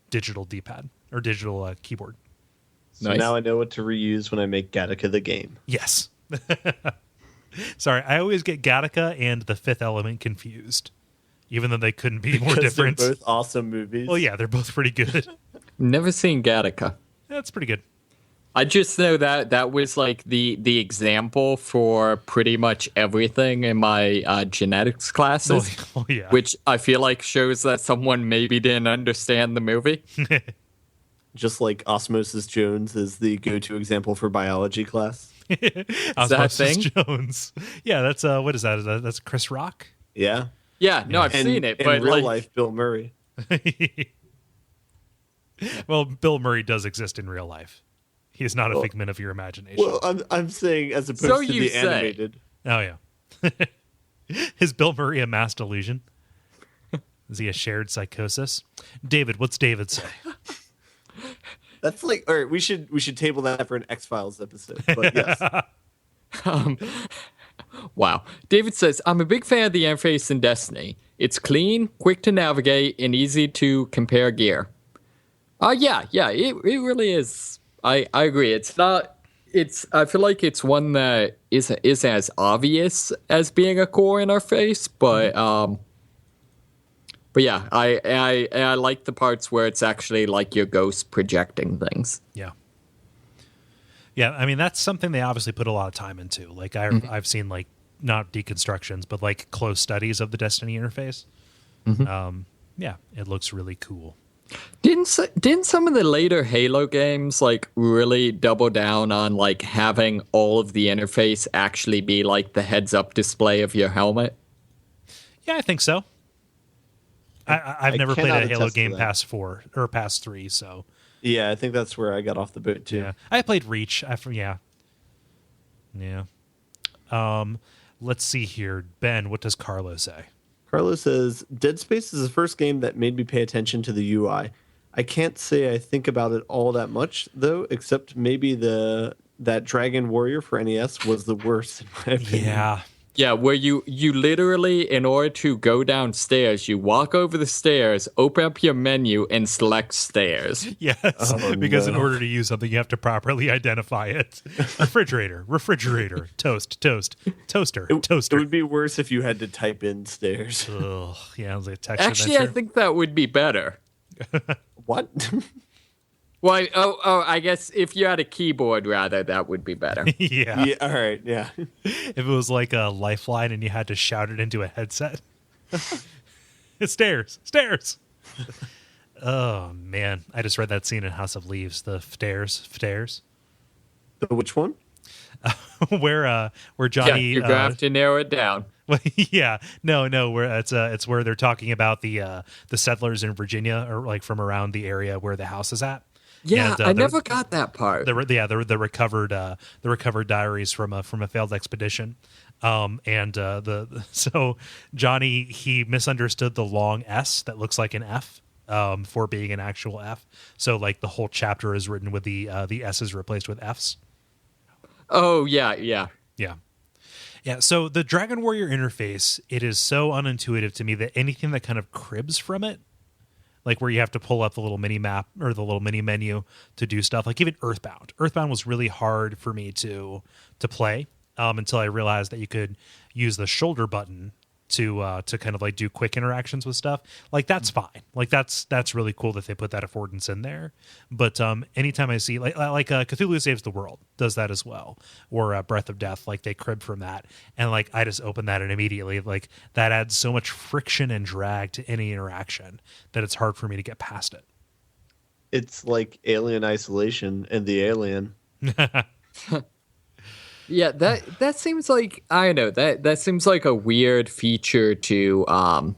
digital D-pad or digital keyboard. So now I know what to reuse when I make Gattaca the game. Yes. Sorry, I always get Gattaca and The Fifth Element confused. Even though they couldn't be more different. They're both awesome movies. Well, yeah, they're both pretty good. Never seen Gattaca. That's pretty good. I just know that was like the example for pretty much everything in my genetics classes. Oh, yeah. Which I feel like shows that someone maybe didn't understand the movie. Just like Osmosis Jones is the go-to example for biology class. Osmosis Jones. Yeah, that's what is that? That's Chris Rock? Yeah. Yeah, no, I've seen it, but in real life, Bill Murray. Well, Bill Murray does exist in real life. He is not a figment of your imagination. Well, I'm saying as opposed to the animated. Oh yeah. Is Bill Murray a mass delusion? Is he a shared psychosis? David, what's David say? That's like, all right, we should table that for an X-Files episode. But yes. Wow. David says, I'm a big fan of the interface in Destiny. It's clean, quick to navigate, and easy to compare gear. Yeah, it really is. I agree. I feel like it's one that isn't as obvious as being a core interface, but yeah, I like the parts where it's actually like your ghost projecting things. Yeah. Yeah, I mean, that's something they obviously put a lot of time into. Like, I've seen, like, not deconstructions, but, like, close studies of the Destiny interface. Yeah, it looks really cool. Didn't some of the later Halo games, like, really double down on, like, having all of the interface actually be, like, the heads-up display of your helmet? Yeah, I think so. I've never played a Halo game past 4 or past 3, so... Yeah, I think that's where I got off the boat, too. Yeah. I played Reach. Yeah. Let's see here. Ben, what does Carlo say? Carlo says, Dead Space is the first game that made me pay attention to the UI. I can't say I think about it all that much, though, except maybe that Dragon Warrior for NES was the worst, in my opinion. Yeah. Yeah, where you literally, in order to go downstairs, you walk over the stairs, open up your menu, and select stairs. Yes, because in order to use something, you have to properly identify it. Refrigerator, toast, toaster. It would be worse if you had to type in stairs. Ugh, yeah, it was like text Actually, adventure. I think that would be better. What? Well, I guess if you had a keyboard, rather, that would be better. Yeah. Yeah. All right. Yeah. If it was like a Lifeline and you had to shout it into a headset. Stairs. Oh man, I just read that scene in House of Leaves. The stairs. Which one? where Johnny. Yeah, you're gonna have to narrow it down. Well, yeah, no. Where it's where they're talking about the settlers in Virginia, or like from around the area where the house is at. Yeah, And, I never got that part. The recovered diaries from a failed expedition. So Johnny, he misunderstood the long S that looks like an F for being an actual F. So like the whole chapter is written with the S's replaced with F's. Oh yeah. Yeah. So the Dragon Warrior interface, it is so unintuitive to me that anything that kind of cribs from it, like where you have to pull up the little mini map or the little mini menu to do stuff, like even Earthbound was really hard for me to play until I realized that you could use the shoulder button to kind of like do quick interactions with stuff. Like that's fine. Like that's really cool that they put that affordance in there. But anytime I see like Cthulhu Saves the World does that as well, or Breath of Death, like they crib from that, and like I just open that and immediately like that adds so much friction and drag to any interaction that it's hard for me to get past it. It's like Alien Isolation and the Alien. Yeah, that seems like, I don't know, that seems like a weird feature to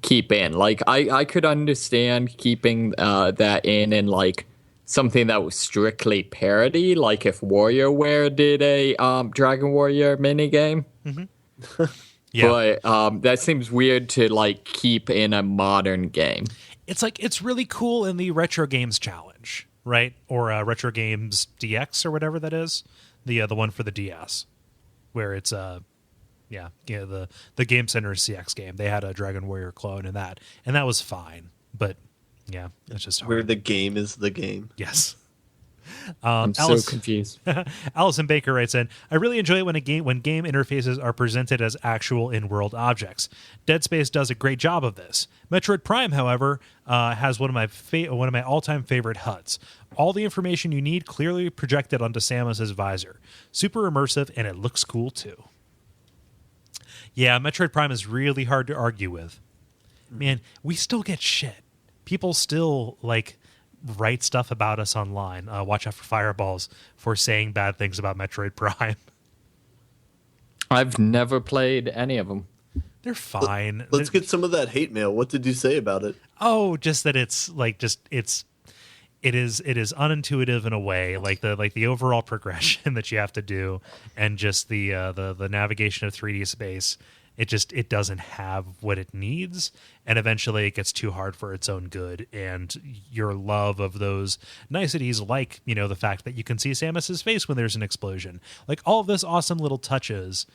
keep in. Like I could understand keeping that in like something that was strictly parody, like if WarioWare did a Dragon Warrior minigame. Mm-hmm. Yeah. But that seems weird to like keep in a modern game. It's like it's really cool in the Retro Games Challenge, right? Or Retro Games DX or whatever that is. The one for the DS, where it's the Game Center CX game. They had a Dragon Warrior clone in that, and that was fine. But yeah, it's just hard. Where the game is the game. Yes. I'm so confused. Allison Baker writes in, I really enjoy it when game interfaces are presented as actual in-world objects. Dead Space does a great job of this. Metroid Prime, however, has one of my all-time favorite HUDs. All the information you need clearly projected onto Samus's visor. Super immersive, and it looks cool too. Yeah, Metroid Prime is really hard to argue with. Man, we still get shit. People still write stuff about us online. Watch out for fireballs for saying bad things about Metroid Prime. I've never played any of them. They're fine. Let's get some of that hate mail. What did you say about it? Oh, just that it's it is unintuitive in a way, like the overall progression that you have to do, and just the navigation of 3D space. It doesn't have what it needs, and eventually it gets too hard for its own good. And your love of those niceties, like the fact that you can see Samus's face when there's an explosion, like all of those awesome little touches,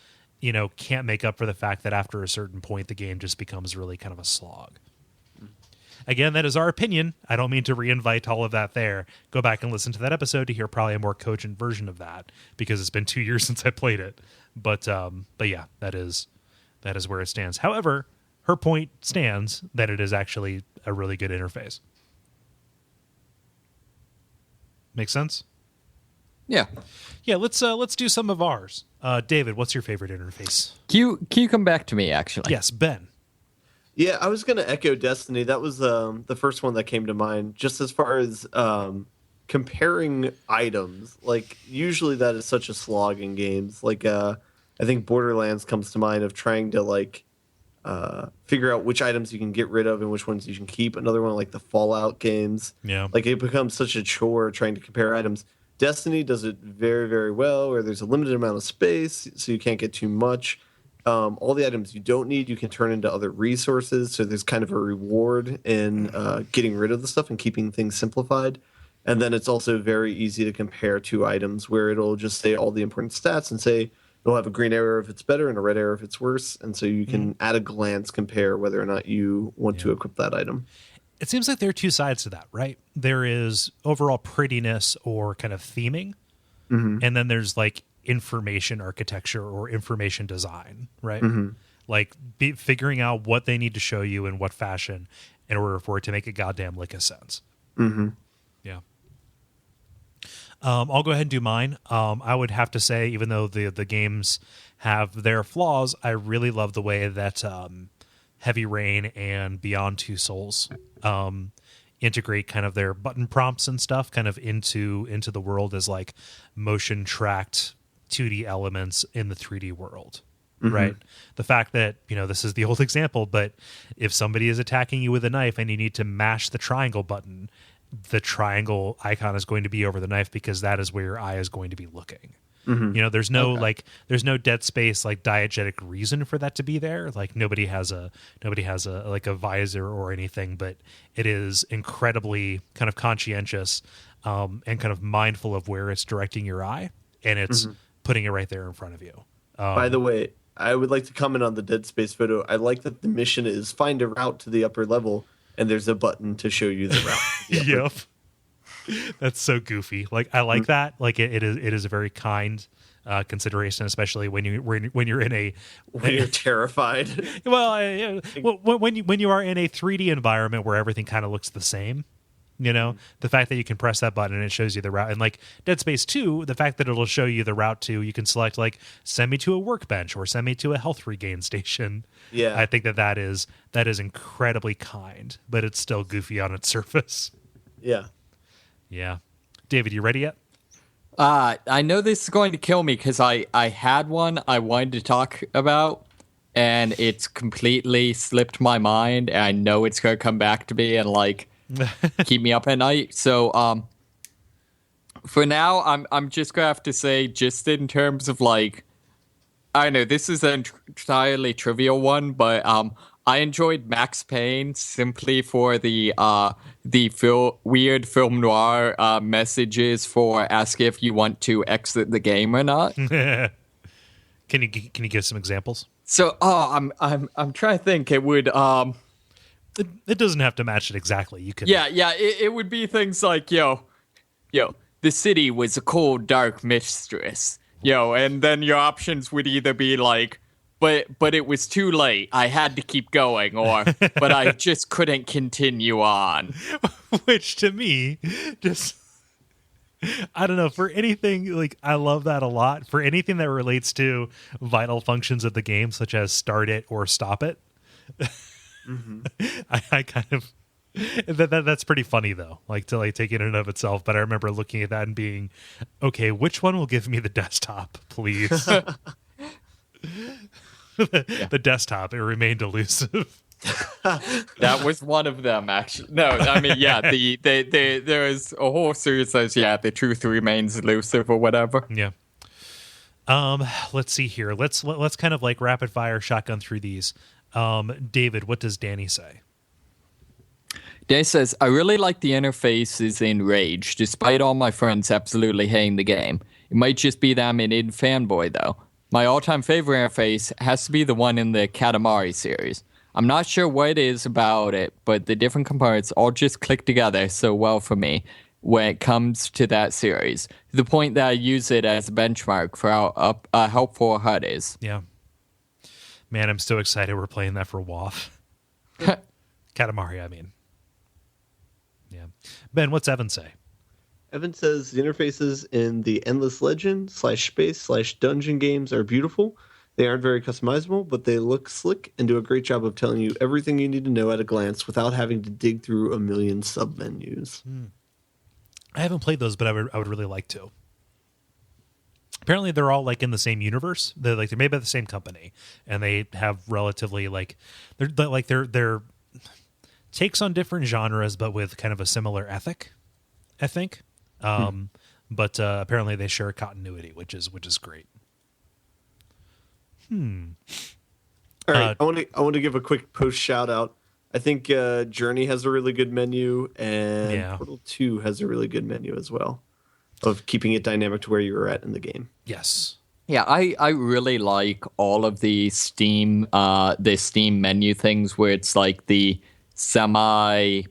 can't make up for the fact that after a certain point the game just becomes really kind of a slog. Again, that is our opinion. I don't mean to reinvite all of that there. Go back and listen to that episode to hear probably a more cogent version of that, because it's been 2 years since I played it. But yeah, that is where it stands. However, her point stands that it is actually a really good interface. Make sense? Yeah. Yeah, let's do some of ours. David, what's your favorite interface? Can you come back to me, actually? Yes, Ben. Yeah, I was going to echo Destiny. That was the first one that came to mind. Just as far as comparing items, like usually that is such a slog in games. Like I think Borderlands comes to mind, of trying to figure out which items you can get rid of and which ones you can keep. Another one like the Fallout games. Yeah. Like it becomes such a chore trying to compare items. Destiny does it very, very well, where there's a limited amount of space, so you can't get too much. All the items you don't need, you can turn into other resources. So there's kind of a reward in getting rid of the stuff and keeping things simplified. And then it's also very easy to compare two items, where it'll just say all the important stats and say it'll have a green arrow if it's better and a red arrow if it's worse. And so you can at a glance compare whether or not you want to equip that item. It seems like there are two sides to that, right? There is overall prettiness or kind of theming. Mm-hmm. And then there's information architecture or information design, right? Mm-hmm. Figuring out what they need to show you in what fashion in order for it to make a goddamn lick of sense. Mm-hmm. Yeah. I'll go ahead and do mine. I would have to say, even though the games have their flaws, I really love the way that Heavy Rain and Beyond Two Souls integrate kind of their button prompts and stuff kind of into the world as like motion tracked 2D elements in the 3D world. Right. The fact that, this is the old example, but if somebody is attacking you with a knife and you need to mash the triangle button, the triangle icon is going to be over the knife because that is where your eye is going to be looking. There's no there's no Dead Space like diegetic reason for that to be there. Like nobody has a like a visor or anything, but it is incredibly kind of conscientious and kind of mindful of where it's directing your eye, and it's putting it right there in front of you. By the way, I would like to comment on the Dead Space photo. I like that the mission is find a route to the upper level, and there's a button to show you the route. Yep. That's so goofy. Like I like that. Like it is a very kind consideration, especially when you're in a when you're terrified. Well, when you are in a 3D environment where everything kind of looks the same. The fact that you can press that button and it shows you the route, and like Dead Space 2, the fact that it'll show you the route to, you can select like send me to a workbench or send me to a health regain station. Yeah, I think that is incredibly kind, but it's still goofy on its surface. Yeah. David, you ready yet? I know this is going to kill me because I had one I wanted to talk about, and it's completely slipped my mind, and I know it's going to come back to me and like keep me up at night. So for now, I'm just gonna have to say, just in terms of like, I know this is an entirely trivial one, but I enjoyed Max Payne simply for the weird film noir messages for ask if you want to exit the game or not. Can you give some examples? So I'm trying to think. It would It doesn't have to match it exactly. You can. Yeah. It would be things like, yo, the city was a cold, dark mistress. And then your options would either be like, but it was too late. I had to keep going, or but I just couldn't continue on. Which to me, just I don't know, for anything like I love that a lot. For anything that relates to vital functions of the game, such as start it or stop it. I kind of that's pretty funny though, like to like take it in and of itself. But I remember looking at that and being, okay, which one will give me the desktop, please? The desktop, it remained elusive. That was one of them, actually. No, I mean, yeah, there is a whole series that says, the truth remains elusive or whatever. Yeah. Let's see here. Let's kind of like rapid fire shotgun through these. David, what does Danny say? Danny says, I really like the interfaces in Rage, despite all my friends absolutely hating the game. It might just be that I'm an id fanboy, though. My all-time favorite interface has to be the one in the Katamari series. I'm not sure what it is about it, but the different components all just click together so well for me when it comes to that series, to the point that I use it as a benchmark for how helpful HUD is. Yeah. Man, I'm so excited we're playing that for WoF. Katamari, I mean. Yeah. Ben, what's Evan say? Evan says the interfaces in the Endless Legend /space/dungeon games are beautiful. They aren't very customizable, but they look slick and do a great job of telling you everything you need to know at a glance without having to dig through a million sub-menus. I haven't played those, but I would really like to. Apparently, they're all like in the same universe. They're made by the same company, and they have relatively they're takes on different genres, but with kind of a similar ethic, I think. But apparently, they share continuity, which is great. All right, I want to give a quick post shout out. I think Journey has a really good menu, and Portal 2 has a really good menu as well, of keeping it dynamic to where you were at in the game. Yes. Yeah, I really like all of the Steam menu things where it's like the semi-animate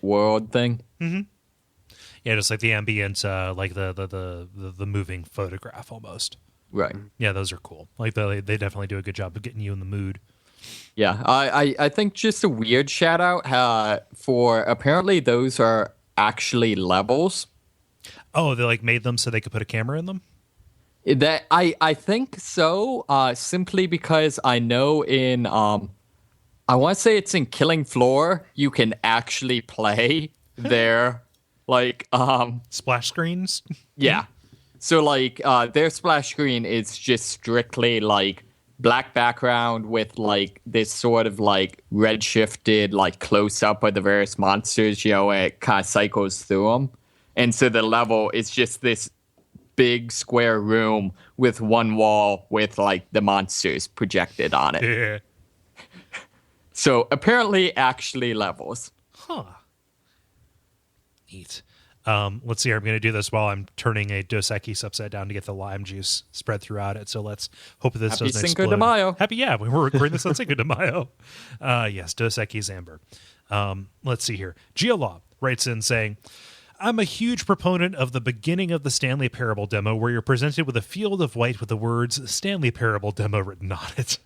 world thing. Mm-hmm. Yeah, just like the ambient, like the moving photograph almost. Right. Yeah, those are cool. Like they definitely do a good job of getting you in the mood. Yeah, I think just a weird shout out for apparently those are actually levels. Oh, they like made them so they could put a camera in them? That I think so. Simply because I know in I want to say it's in Killing Floor. You can actually play their splash screens. Yeah. So like their splash screen is just strictly like black background with like this sort of like red shifted like close up of the various monsters, it kind of cycles through them. And so the level is just this big square room with one wall with like the monsters projected on it. Yeah. So apparently actually levels. Huh. Neat. Let's see here. I'm going to do this while I'm turning a Dos Equis upside down to get the lime juice spread throughout it. So let's hope that this Happy doesn't Cinco explode. de Mayo. Happy, yeah. We're recording this on Cinco de Mayo. Yes, Dos Equis Amber. Let's see here. Geolaw writes in saying, I'm a huge proponent of the beginning of the Stanley Parable demo where you're presented with a field of white with the words Stanley Parable demo written on it.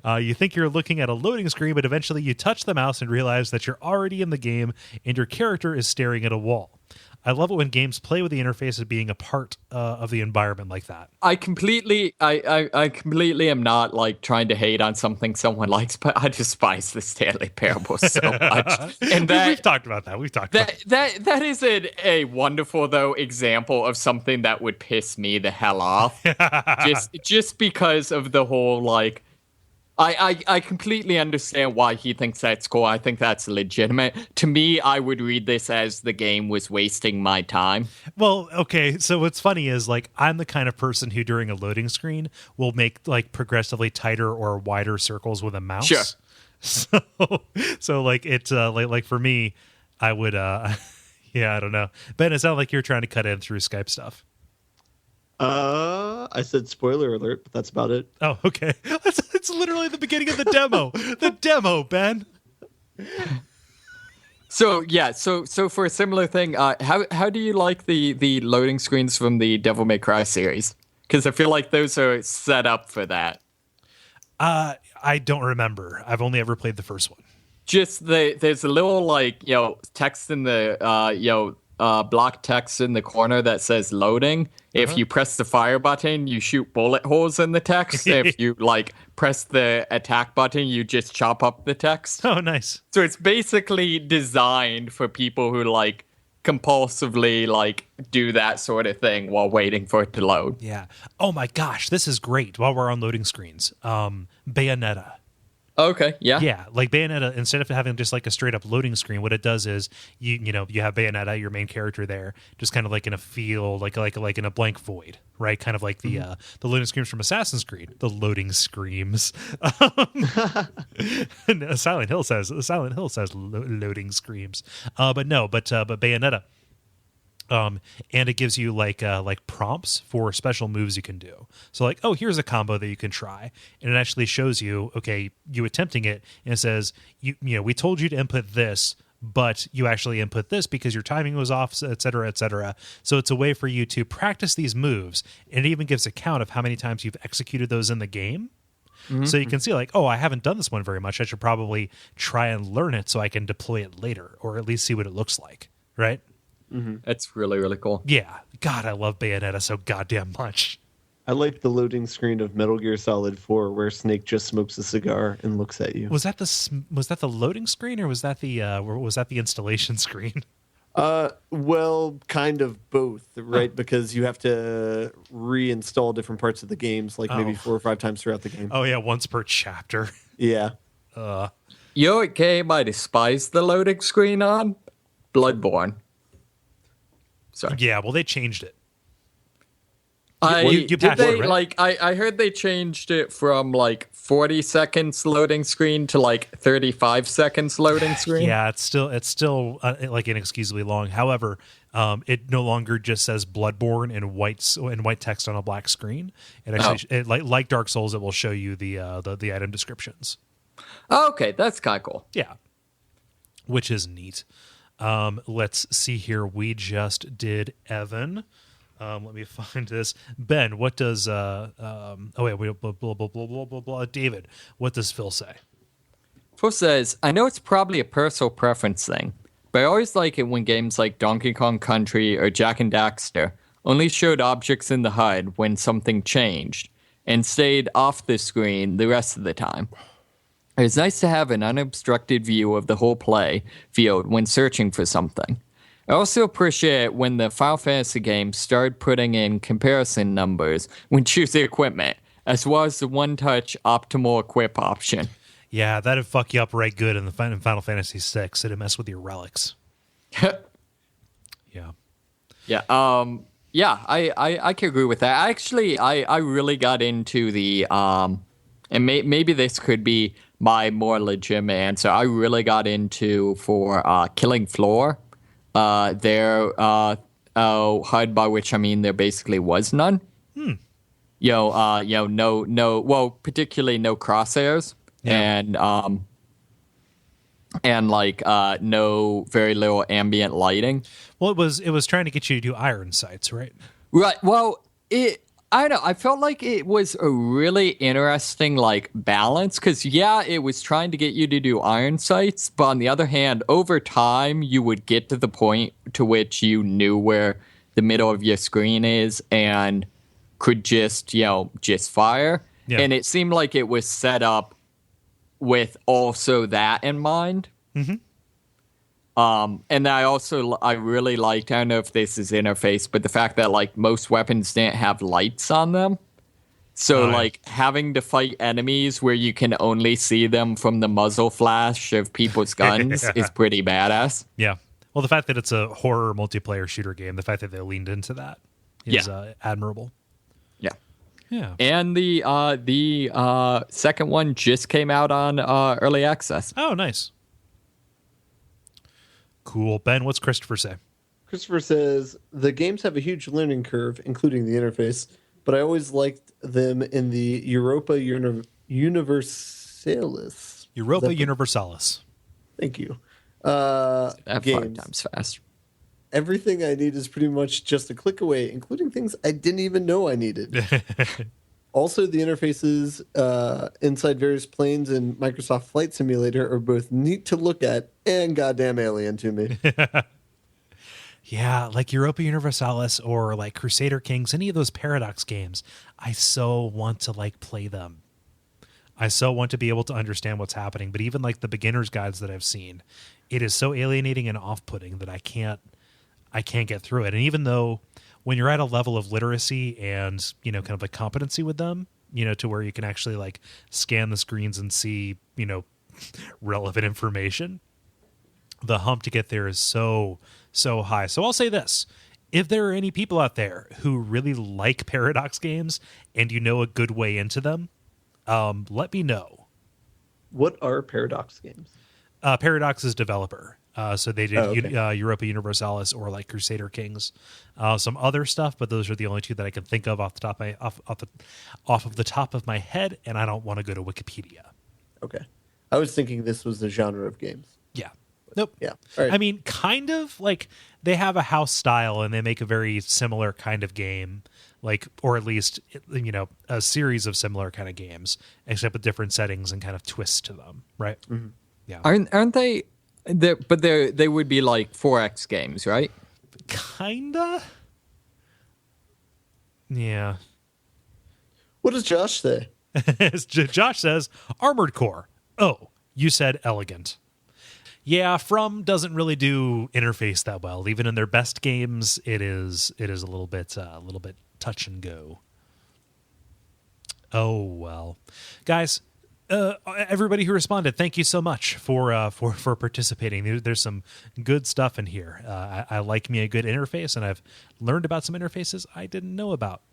You think you're looking at a loading screen, but eventually you touch the mouse and realize that you're already in the game and your character is staring at a wall. I love it when games play with the interface as being a part of the environment like that. I completely am not like trying to hate on something someone likes, but I despise the Stanley Parable so much. And we've talked about that. That is a wonderful though example of something that would piss me the hell off. just because of the whole like. I completely understand why he thinks that's cool. I think that's legitimate. To me, I would read this as the game was wasting my time. Well, okay, so what's funny is, like, I'm the kind of person who, during a loading screen, will make, like, progressively tighter or wider circles with a mouse. Sure. So like, it, like, for me, I would, yeah, I don't know. Ben, it sounded like you're trying to cut in through Skype stuff. I said spoiler alert, but that's about it. Oh, okay. It's literally the beginning of the demo. The demo, Ben. So yeah, so for a similar thing, how do you like the loading screens from the Devil May Cry series? Because I feel like those are set up for that. I don't remember. I've only ever played the first one. Just there's a little like text in the block text in the corner that says loading. If you press the fire button, you shoot bullet holes in the text. If you like press the attack button, you just chop up the text. Oh, nice. So it's basically designed for people who like compulsively like do that sort of thing while waiting for it to load. Yeah. Oh my gosh, this is great. While we're on loading screens, Bayonetta. Okay, yeah. Yeah, like Bayonetta, instead of having just like a straight up loading screen, what it does is you have Bayonetta, your main character there, just kind of like in a field, like in a blank void, right? Kind of like the loading screens from Assassin's Creed, the loading screams. Silent Hill says loading screams. But Bayonetta. And it gives you like prompts for special moves you can do. So like, oh, here's a combo that you can try, and it actually shows you, okay, you attempting it, and it says, we told you to input this, but you actually input this because your timing was off, et cetera, et cetera. So it's a way for you to practice these moves, and it even gives a count of how many times you've executed those in the game. Mm-hmm. So you can see like, oh, I haven't done this one very much. I should probably try and learn it so I can deploy it later, or at least see what it looks like, right? Mm-hmm. That's really, really cool. Yeah. God, I love Bayonetta so goddamn much. I like the loading screen of Metal Gear Solid 4 where Snake just smokes a cigar and looks at you. Was that the loading screen, or was that the installation screen? Well, kind of both, right? Because you have to reinstall different parts of the games, like maybe 4 or 5 times throughout the game. Oh yeah, once per chapter. Yeah. You know what game I despise the loading screen on? Bloodborne. Sorry. Yeah, well, they changed it. I heard they changed it from like 40 seconds loading screen to like 35 seconds loading screen. Yeah, it's still like inexcusably long. However, it no longer just says Bloodborne in white text on a black screen. It actually, like Dark Souls, it will show you the item descriptions. Oh, okay, that's kind of cool. Yeah, which is neat. Let's see here. We just did Evan. Let me find this. Ben, what does David, what does Phil say? Phil says, I know it's probably a personal preference thing, but I always like it when games like Donkey Kong Country or Jak and Daxter only showed objects in the HUD when something changed and stayed off the screen the rest of the time. It's nice to have an unobstructed view of the whole play field when searching for something. I also appreciate when the Final Fantasy games started putting in comparison numbers when choosing equipment, as well as the one-touch optimal equip option. Yeah, that'd fuck you up right good in the Final Fantasy VI. It'd mess with your relics. Yeah. Yeah. Yeah, I can agree with that. Actually, I really got into the and maybe this could be my more legitimate answer. I really got into for Killing Floor. Their HUD, by which I mean there basically was none. No, particularly no crosshairs. Yeah. And like no very little ambient lighting. Well, it was trying to get you to do iron sights, right? Right. Well, I don't know. I felt like it was a really interesting like balance because it was trying to get you to do iron sights, but on the other hand, over time you would get to the point to which you knew where the middle of your screen is and could just fire. Yeah. And it seemed like it was set up with also that in mind. Mm-hmm. And I really liked, I don't know if this is interface, but the fact that like most weapons didn't have lights on them. So like having to fight enemies where you can only see them from the muzzle flash of people's guns is pretty badass. Yeah. Well, the fact that it's a horror multiplayer shooter game, the fact that they leaned into that is admirable. Yeah. And the second one just came out on early access. Oh, nice. Cool. Ben, what's Christopher say? Christopher says, the games have a huge learning curve, including the interface, but I always liked them in the Europa Universalis. Europa Universalis. Thank you. That 5 times fast. Everything I need is pretty much just a click away, including things I didn't even know I needed. Also, the interfaces inside various planes in Microsoft Flight Simulator are both neat to look at and goddamn alien to me. Yeah, like Europa Universalis or like Crusader Kings, any of those Paradox games, I so want to like play them. I so want to be able to understand what's happening, but even like the beginner's guides that I've seen, it is so alienating and off-putting that I can't get through it. And even though when you're at a level of literacy and, kind of like competency with them, to where you can actually like scan the screens and see, relevant information, the hump to get there is so high. So I'll say this. If there are any people out there who really like Paradox games and a good way into them, let me know. What are Paradox games? Paradox's developer. So they did Europa Universalis or like Crusader Kings, some other stuff, but those are the only two that I can think of off of the top of my head, and I don't want to go to Wikipedia. Okay, I was thinking this was the genre of games. Yeah. Nope. Yeah. All right. I mean, kind of like they have a house style and they make a very similar kind of game, like, or at least, a series of similar kind of games, except with different settings and kind of twists to them. Right. Mm-hmm. Yeah. Aren't they? But they would be like 4X games, right? Kinda. Yeah. What does Josh say? Josh says Armored Core. Oh, you said elegant. Yeah, From doesn't really do interface that well. Even in their best games, it is a little bit touch and go. Oh well, guys. Everybody who responded, thank you so much for participating. There's some good stuff in here. I like me a good interface, and I've learned about some interfaces I didn't know about.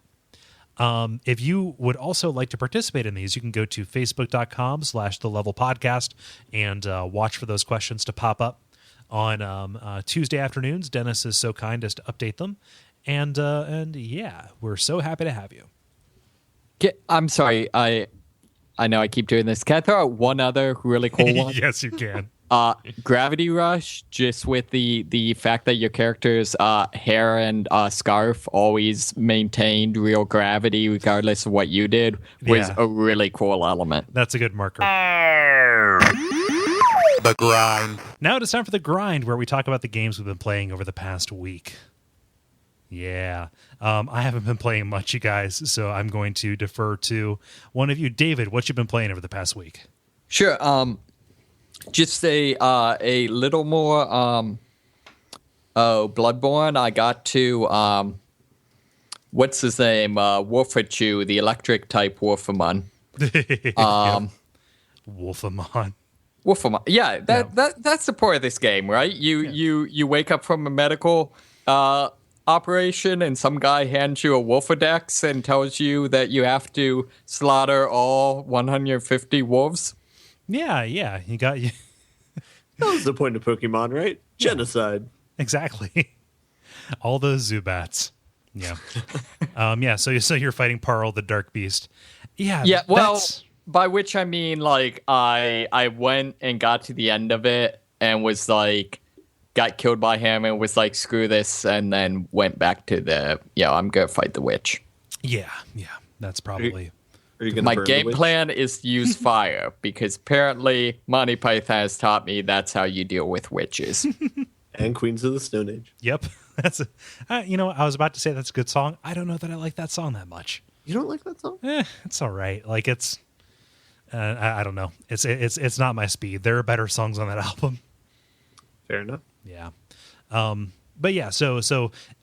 If you would also like to participate in these, you can go to facebook.com/thelevelpodcast and watch for those questions to pop up on Tuesday afternoons. Dennis is so kind as to update them, and yeah, we're so happy to have you. I'm sorry, I know I keep doing this. Can I throw out one other really cool one? Yes, you can. Gravity Rush, just with the fact that your character's hair and scarf always maintained real gravity regardless of what you did, was a really cool element. That's a good marker. The grind. Now it is time for the grind, where we talk about the games we've been playing over the past week. Yeah. I haven't been playing much, you guys, so I'm going to defer to one of you. David, what you been playing over the past week? Sure. Just a little more. Bloodborne. I got to what's his name? Wolferchu, the electric type Wolferman. Wolfamon. Wolferman. Yeah, that's the part of this game, right? You wake up from a medical operation, and some guy hands you a Wolferdex and tells you that you have to slaughter all 150 wolves. Yeah, you got you. That was the point of Pokemon, right? Genocide. Exactly. All those Zubats. Yeah. So you're fighting Parl, the Dark Beast. Yeah. Yeah. Well, by which I mean, like, I went and got to the end of it and was like, got killed by him and was like, screw this, and then went back to I'm gonna fight the witch. Yeah. That's probably. Are you gonna My burn game the witch? plan is to use fire because apparently Monty Python has taught me that's how you deal with witches. And Queens of the Stone Age. Yep. That's I was about to say that's a good song. I don't know that I like that song that much. You don't like that song? It's all right. Like it's, I don't know. It's not my speed. There are better songs on that album. Fair enough. Yeah. But yeah, so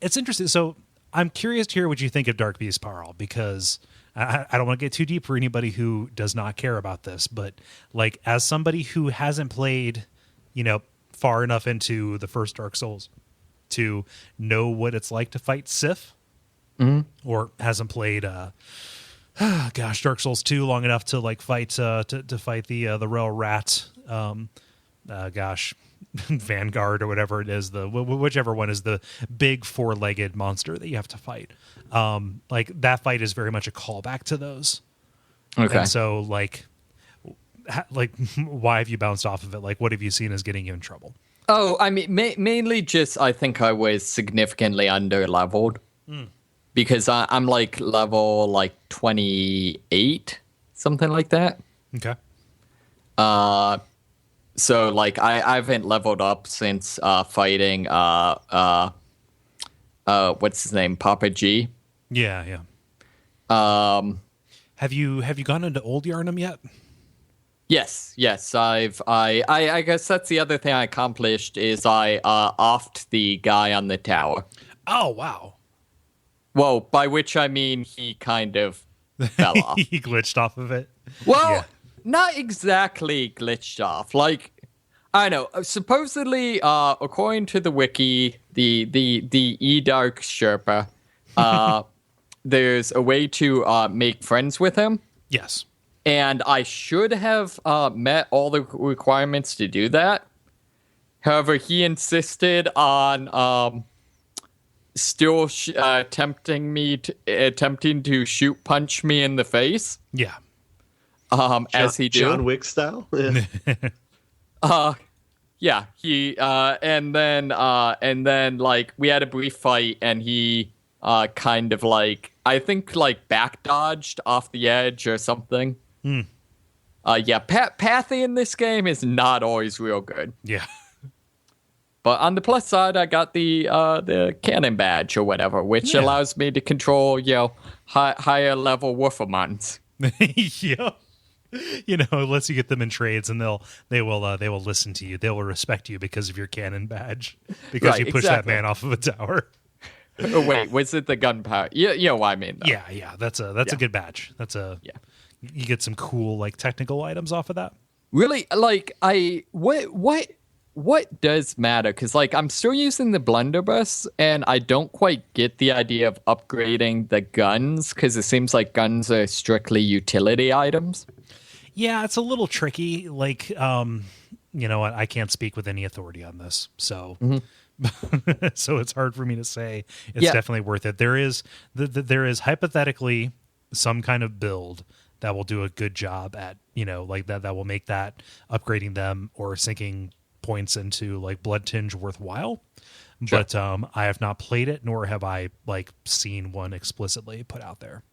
it's interesting. So I'm curious to hear what you think of Dark Beast Parl, because I don't want to get too deep for anybody who does not care about this, but like as somebody who hasn't played, far enough into the first Dark Souls to know what it's like to fight Sif, or hasn't played Dark Souls 2 long enough to like fight to fight the Rel Rat Vanguard or whatever it is, whichever one is the big four-legged monster that you have to fight. Like that fight is very much a callback to those. Okay. And so like why have you bounced off of it? Like what have you seen as getting you in trouble? Oh, I mean, mainly just I think I was significantly under-leveled because I'm like level like 28, something like that. Okay. So like I haven't leveled up since fighting what's his name, Papa G. Yeah. Have you gone into Old Yarnum yet? Yes. I guess that's the other thing I accomplished is I offed the guy on the tower. Oh wow. Well, by which I mean he kind of fell off. He glitched off of it. Well, Yeah. not exactly glitched off. Like, I know. Supposedly, according to the wiki, the E-Dark Sherpa, there's a way to make friends with him. Yes. And I should have met all the requirements to do that. However, he insisted on still attempting to shoot punch me in the face. Yeah. As he did. John Wick style. Yeah. Yeah, he and then like we had a brief fight and he kind of like I think like back dodged off the edge or something. Pathy in this game is not always real good. Yeah. But on the plus side, I got the cannon badge or whatever, which allows me to control higher level Wolfermons. Yeah. It lets you get them in trades, and they will listen to you. They will respect you because of your cannon badge, because Right, you pushed exactly. that man off of a tower. Oh wait, was it the gunpowder? You know what I mean. Though. Yeah. That's a good badge. You get some cool like technical items off of that. Really, like what does matter? Because like I'm still using the blunderbuss, and I don't quite get the idea of upgrading the guns because it seems like guns are strictly utility items. Yeah, it's a little tricky. Like, you know what? I can't speak with any authority on this, so so it's hard for me to say. It's definitely worth it. There is hypothetically some kind of build that will do a good job at like that will make that upgrading them or sinking points into like blood tinge worthwhile. Sure. But I have not played it, nor have I like seen one explicitly put out there.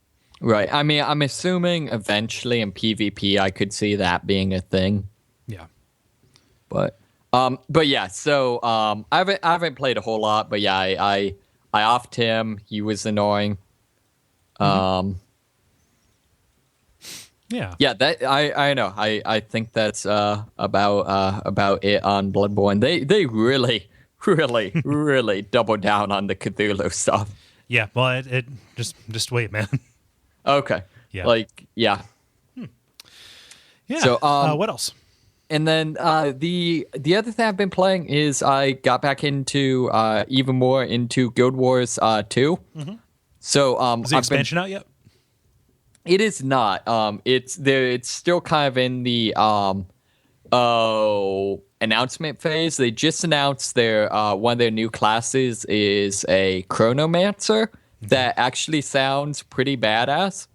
Right. I mean, I'm assuming eventually in PvP I could see that being a thing. Yeah. But yeah, so I haven't played a whole lot, but yeah, I offed him. He was annoying. Yeah, that I know. I think that's about it on Bloodborne. They really double down on the Cthulhu stuff. Yeah, well, it just wait, man. Okay. Yeah. Like, yeah. Yeah. So, what else? And then the other thing I've been playing is I got back into even more into Guild Wars 2. Mm-hmm. So Is the expansion out yet? It is not. It's there. It's still kind of in the announcement phase. They just announced their one of their new classes is a Chronomancer that actually sounds pretty badass.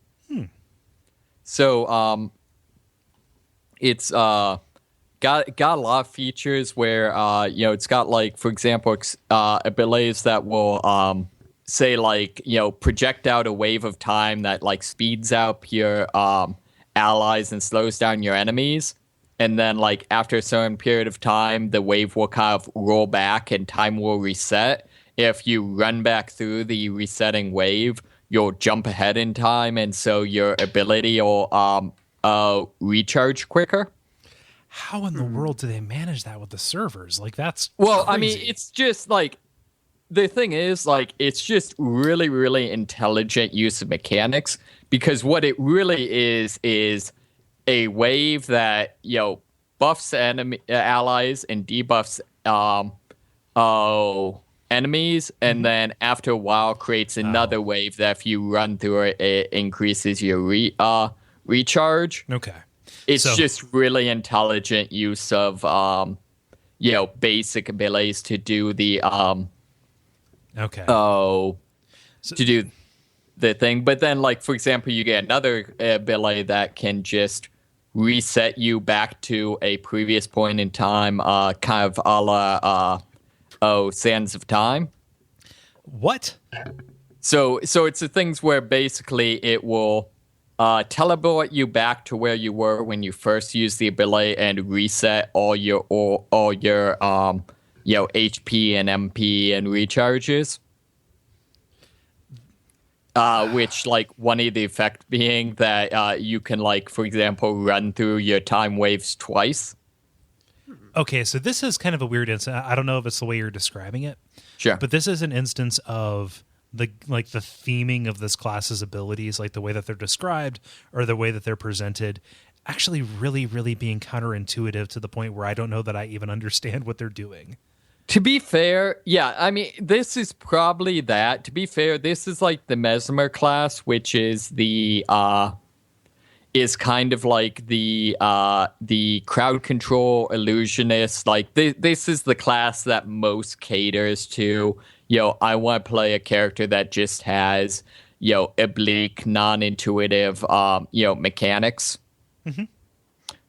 So it's got a lot of features where it's got, like, for example, abilities that will say, like, project out a wave of time that, like, speeds up your allies and slows down your enemies. And then, like, after a certain period of time, the wave will kind of roll back and time will reset. If you run back through the resetting wave, you'll jump ahead in time, and so your ability will recharge quicker. How in the world do they manage that with the servers? Like, that's well, crazy. I mean, it's just like, the thing is, like, it's just really, really intelligent use of mechanics, because what it really is a wave that, buffs enemy allies and debuffs enemies, and then after a while creates another wave that if you run through it, it increases your recharge. Okay. It's just really intelligent use of basic abilities to do the to do the thing. But then, like, for example, you get another ability that can just reset you back to a previous point in time, kind of a la Sands of Time. What? So it's the things where basically it will teleport you back to where you were when you first used the ability and reset all your HP and MP and recharges. Which, like, one of the effect being that you can, like, for example, run through your time waves twice. Okay, so this is kind of a weird instance. I don't know if it's the way you're describing it. Sure. But this is an instance of the theming of this class's abilities, like the way that they're described or the way that they're presented, actually really, really being counterintuitive to the point where I don't know that I even understand what they're doing. To be fair, yeah, I mean, this is probably that. To be fair, this is like the Mesmer class, which is the is kind of like the crowd control illusionist. Like, this is the class that most caters to, I want to play a character that just has, oblique, non-intuitive, mechanics. Mm-hmm.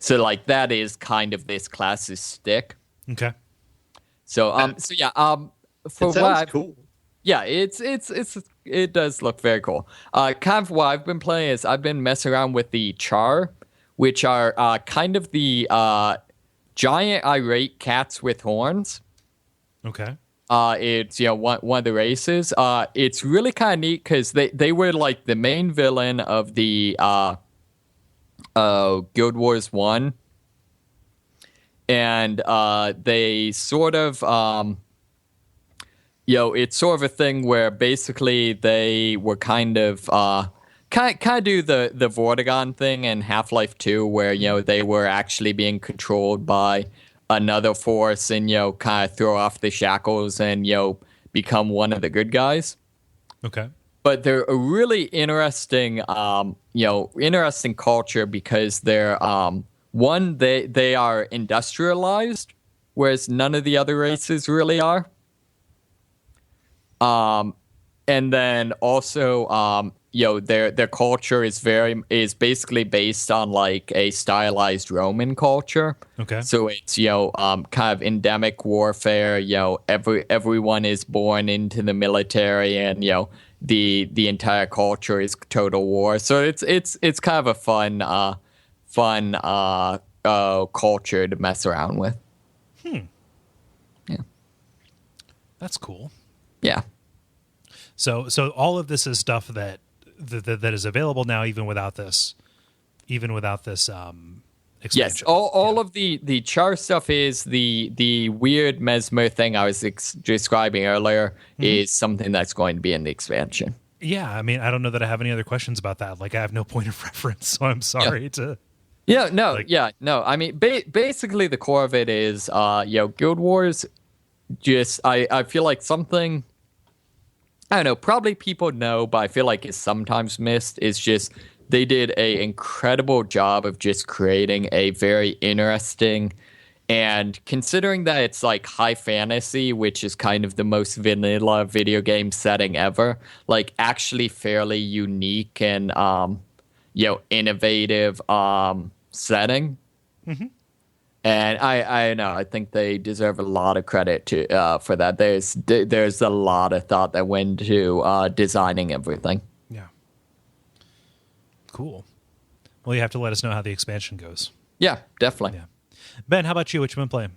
So, like, that is kind of this class's stick. Okay. So, for it sounds cool. Yeah, it does look very cool. Kind of what I've been playing is I've been messing around with the Char, which are kind of the giant irate cats with horns. Okay. It's one of the races. It's really kind of neat because they were like the main villain of the Guild Wars 1. And they sort of, it's sort of a thing where basically they were kind of do the Vortigern thing in Half-Life 2, where, they were actually being controlled by another force and, kind of throw off the shackles and, become one of the good guys. Okay. But they're a really interesting, interesting culture because they're, one, they are industrialized, whereas none of the other races really are. And then also, their culture is basically based on, like, a stylized Roman culture. Okay. So it's, kind of endemic warfare. Everyone is born into the military, and, the entire culture is total war. So it's kind of a fun culture to mess around with. Yeah. That's cool. Yeah. So all of this is stuff that is available now, even without this even without this Yes, expansion. all of the char stuff is the weird mesmer thing I was describing earlier is something that's going to be in the expansion. Yeah, I mean, I don't know that I have any other questions about that. Like, I have no point of reference, so I'm sorry to. Yeah, no. I mean, basically, the core of it is, Guild Wars. Just, I feel like something. I don't know. Probably people know, but I feel like it's sometimes missed. Is just they did an incredible job of just creating a very interesting. And considering that it's like high fantasy, which is kind of the most vanilla video game setting ever, like actually fairly unique and innovative setting. Mm-hmm. And I know I think they deserve a lot of credit for that. There's a lot of thought that went into designing everything. Yeah. Cool. Well, you have to let us know how the expansion goes. Yeah, definitely. Yeah. Ben, how about you? What you been playing?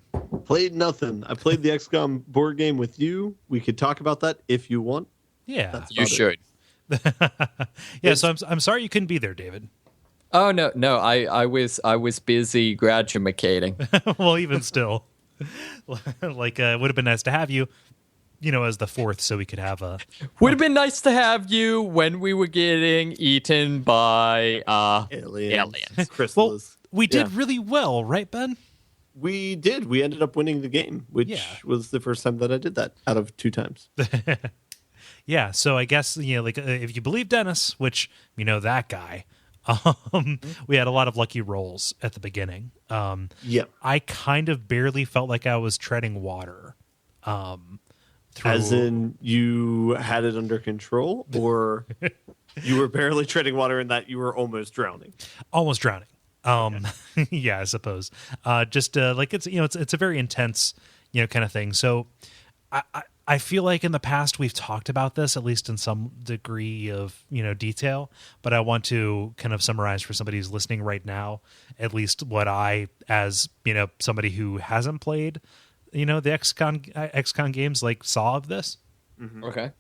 Played nothing. I played the XCOM board game with you. We could talk about that if you want. Yeah, you should. Yeah, so I'm sorry you couldn't be there, David. Oh no, I was busy graduating. Well, even still, like it would have been nice to have you, as the fourth, so we could have a. Would have been nice to have you when we were getting eaten by aliens. Chrysalis. Well, we did really well, right, Ben? We did. We ended up winning the game, which was the first time that I did that out of 2 times. Yeah, so I guess, if you believe Dennis, which, that guy, we had a lot of lucky rolls at the beginning. I kind of barely felt like I was treading water. As in you had it under control, or you were barely treading water in that you were almost drowning? Almost drowning. Yeah, I suppose. Just like it's a very intense, kind of thing. So I feel like in the past we've talked about this, at least in some degree of, detail, but I want to kind of summarize for somebody who's listening right now, at least what I, as, somebody who hasn't played, the XCOM games, like, saw of this. Mm-hmm. Okay.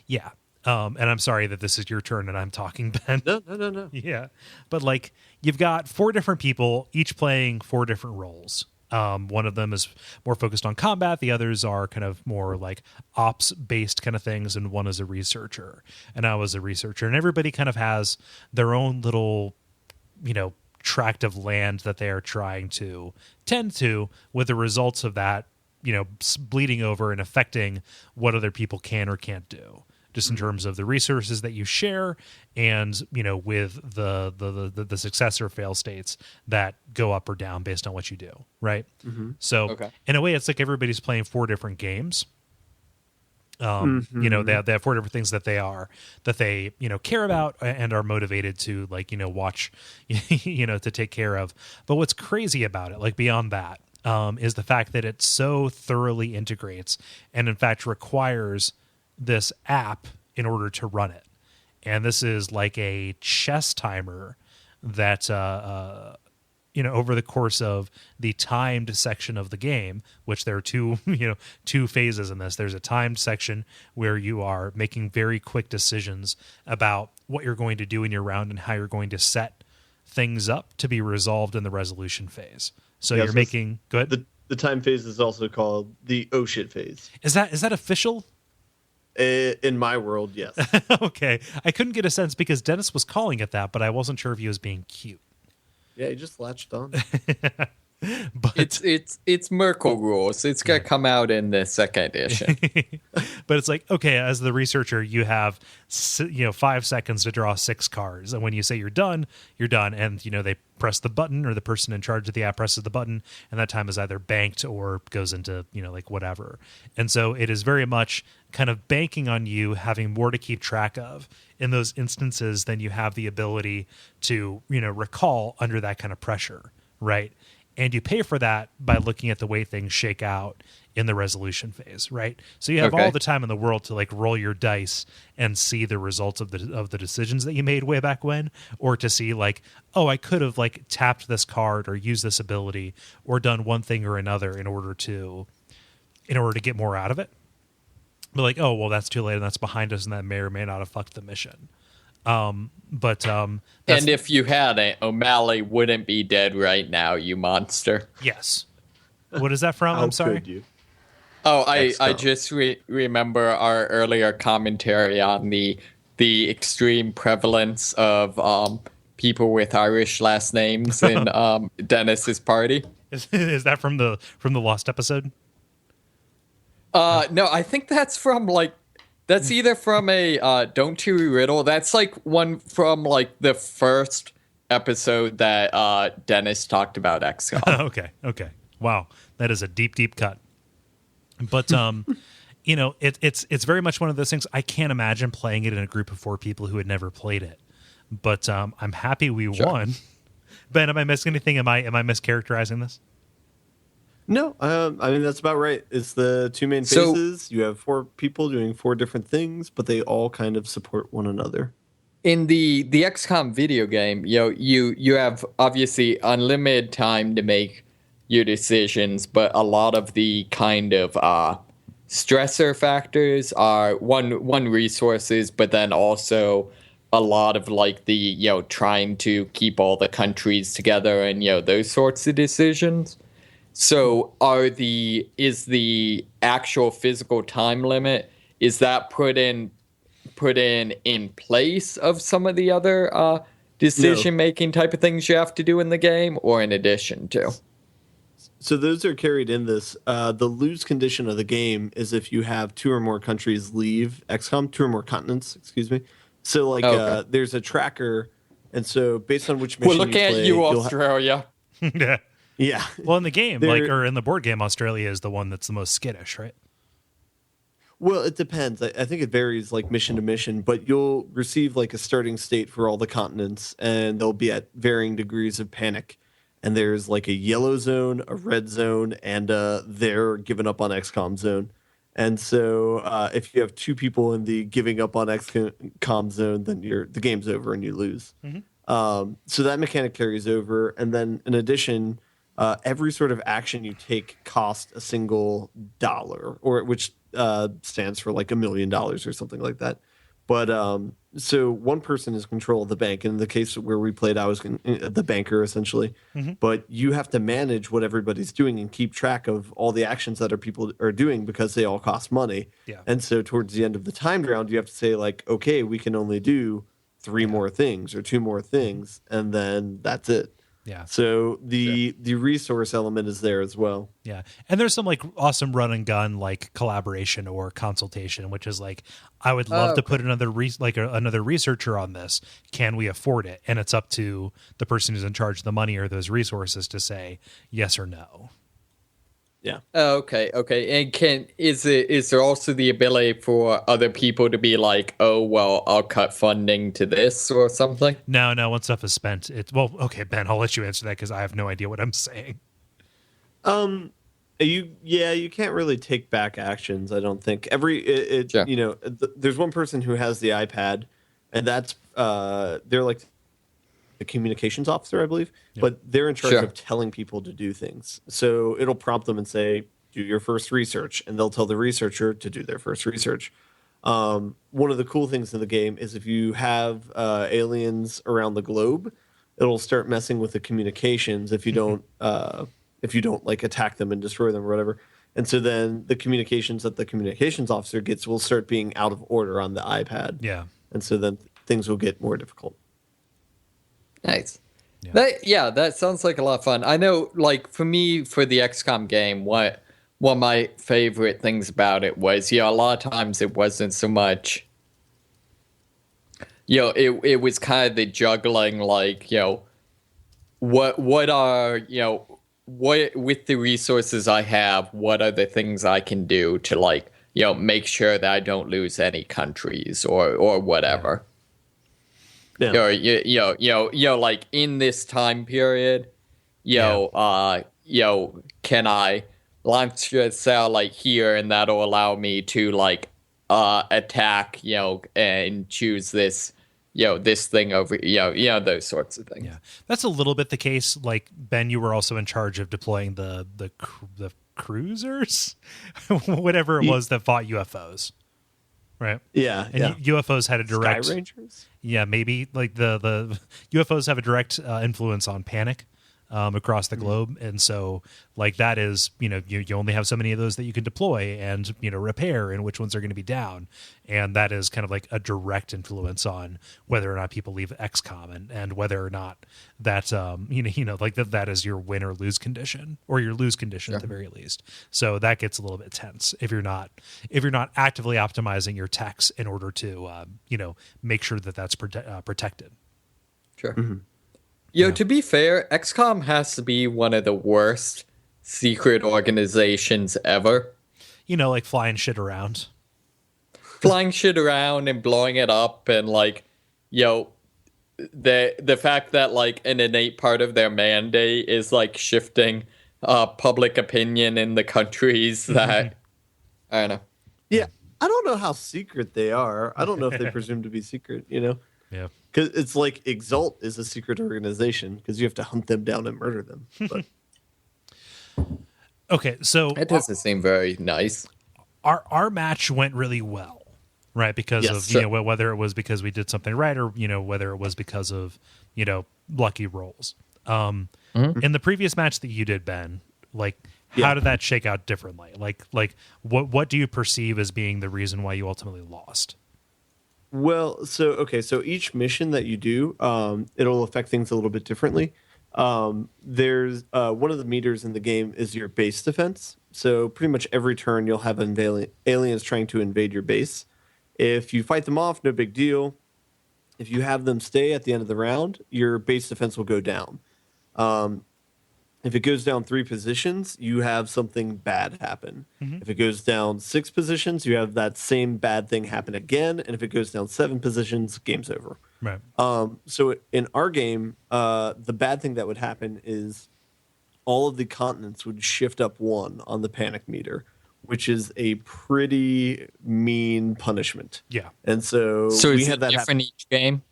Yeah. And I'm sorry that this is your turn and I'm talking, Ben. No. Yeah. But like, you've got 4 different people, each playing 4 different roles. One of them is more focused on combat. The others are kind of more like ops based kind of things. And one is a researcher, and I was a researcher, and everybody kind of has their own little, tract of land that they are trying to tend to, with the results of that, bleeding over and affecting what other people can or can't do. Just in terms of the resources that you share, and with the success or fail states that go up or down based on what you do, right? Mm-hmm. So in a way, it's like everybody's playing 4 different games. They have 4 different things that they care about and are motivated to watch, to take care of. But what's crazy about it, like beyond that, is the fact that it so thoroughly integrates and in fact requires this app in order to run it. And this is like a chess timer that over the course of the timed section of the game, which there are 2 phases in this. There's a timed section where you are making very quick decisions about what you're going to do in your round and how you're going to set things up to be resolved in the resolution phase. So you're making good. The time phase is also called the oh shit phase. Is that official? In my world, yes. Okay. I couldn't get a sense because Dennis was calling it that, but I wasn't sure if he was being cute. Yeah, he just latched on. But it's Merkle rules. It's gonna come out in the 2nd edition. But it's like, okay, as the researcher, you have 5 seconds to draw 6 cards, and when you say you're done, and they press the button, or the person in charge of the app presses the button, and that time is either banked or goes into like whatever. And so it is very much kind of banking on you having more to keep track of in those instances than you have the ability to recall under that kind of pressure, right? And you pay for that by looking at the way things shake out in the resolution phase, right? So you have all the time in the world to like roll your dice and see the results of the decisions that you made way back when, or to see like, oh, I could have like tapped this card or used this ability or done one thing or another in order to get more out of it. But like, oh, well, that's too late and that's behind us, and that may or may not have fucked the mission. And if you hadn't, O'Malley wouldn't be dead right now, you monster. Yes. What is that from? I'm sorry. Could you? Oh, I just remember our earlier commentary on the extreme prevalence of people with Irish last names in Dennis's party. Is that from the Lost episode? No, I think that's from that's either from a Don't You Riddle. That's one from the first episode that Dennis talked about XCOM. Okay. Wow, that is a deep cut. But it's very much one of those things. I can't imagine playing it in a group of 4 people who had never played it. But I'm happy we won. Ben, am I missing anything? Am I mischaracterizing this? No, I mean, that's about right. It's the 2 main phases. You have 4 people doing 4 different things, but they all kind of support one another. In the XCOM video game, you have obviously unlimited time to make your decisions, but a lot of the kind of stressor factors are one resources, but then also a lot of the trying to keep all the countries together and those sorts of decisions. So is the actual physical time limit, is that put in place of some of the other decision making type of things you have to do in the game, or in addition to? So those are carried in this. The lose condition of the game is if you have 2 or more countries leave XCOM, 2 or more continents, excuse me. So there's a tracker, and so based on which mission look you play, at you, Australia. Yeah. Yeah. Well, in the game, or in the board game, Australia is the one that's the most skittish, right? Well, it depends. I think it varies mission to mission, but you'll receive a starting state for all the continents, and they'll be at varying degrees of panic. And there's a yellow zone, a red zone, and they're giving up on XCOM zone. And so if you have 2 people in the giving up on XCOM zone, then the game's over and you lose. Mm-hmm. So that mechanic carries over. And then in addition, every sort of action you take costs a single dollar, or which stands for $1 million or something like that. But so one person is control of the bank. In the case where we played, I was the banker essentially. Mm-hmm. But you have to manage what everybody's doing and keep track of all the actions that people are doing, because they all cost money. Yeah. And so towards the end of the timed round, you have to say okay, we can only do 3 more things or 2 more things, and then that's it. Yeah. So the resource element is there as well. Yeah. And there's some awesome run and gun collaboration or consultation, which is I would love to put another another researcher on this. Can we afford it? And it's up to the person who's in charge of the money or those resources to say yes or no. Yeah. Okay. And is there also the ability for other people to be oh, well, I'll cut funding to this or something? No. Once stuff is spent, okay, Ben, I'll let you answer that because I have no idea what I'm saying. You can't really take back actions. I don't think sure. There's one person who has the iPad, and that's they're the communications officer, I believe, but they're in charge of telling people to do things. So it'll prompt them and say, do your first research, and they'll tell the researcher to do their first research. One of the cool things in the game is if you have aliens around the globe, it'll start messing with the communications if you don't attack them and destroy them or whatever. And so then the communications that the communications officer gets will start being out of order on the iPad. Yeah. And so then things will get more difficult. Nice. Yeah. That sounds like a lot of fun. I know, for me, for the XCOM game, one of my favorite things about it was, a lot of times it wasn't so much, it was kind of the juggling, what are, what with the resources I have, what are the things I can do to make sure that I don't lose any countries or whatever. Yeah. Or in this time period, can I launch a cell here, and that'll allow me to attack, and choose this, this thing over, those sorts of things. Yeah, that's a little bit the case. Ben, you were also in charge of deploying the cruisers, whatever it was that fought UFOs. Right. Yeah, And yeah. UFOs had a direct... Sky Rangers? Yeah, maybe. Like the UFOs have a direct influence on panic across the globe. And so like that is, you only have so many of those that you can deploy and, repair, and which ones are going to be down. And that is kind of like a direct influence on whether or not people leave XCOM and whether or not that, like that is your win or lose condition, or your lose condition at the very least. So that gets a little bit tense if you're not actively optimizing your techs in order to, make sure that that's protected. Sure. To be fair, XCOM has to be one of the worst secret organizations ever. Like flying shit around. Flying shit around and blowing it up, and like, the fact that like an innate part of their mandate is like shifting public opinion in the countries that I don't know. Yeah, I don't know how secret they are. I don't know if they presume to be secret, Yeah. Because it's like Exalt is a secret organization because you have to hunt them down and murder them. But okay, so It doesn't seem very nice. Our match went really well, right? Because Yes, of sure. whether it was because we did something right, or whether it was because of lucky rolls. In the previous match that you did, Ben, like how did that shake out differently? Like what do you perceive as being the reason why you ultimately lost? well, so each mission that you do, it'll affect things a little bit differently. There's one of the meters in the game is your base defense. So pretty much every turn you'll have aliens trying to invade your base. If you fight them off, no big deal. If you have them stay at the end of the round, your base defense will go down. If it goes down 3 positions, you have something bad happen. If it goes down 6 positions, you have that same bad thing happen again. And if it goes down 7 positions, game's over. Right. So in our game, the bad thing that would happen is all of the continents would shift up 1 on the panic meter, which is a pretty mean punishment. Yeah. And so So we is had it that different happen. each game?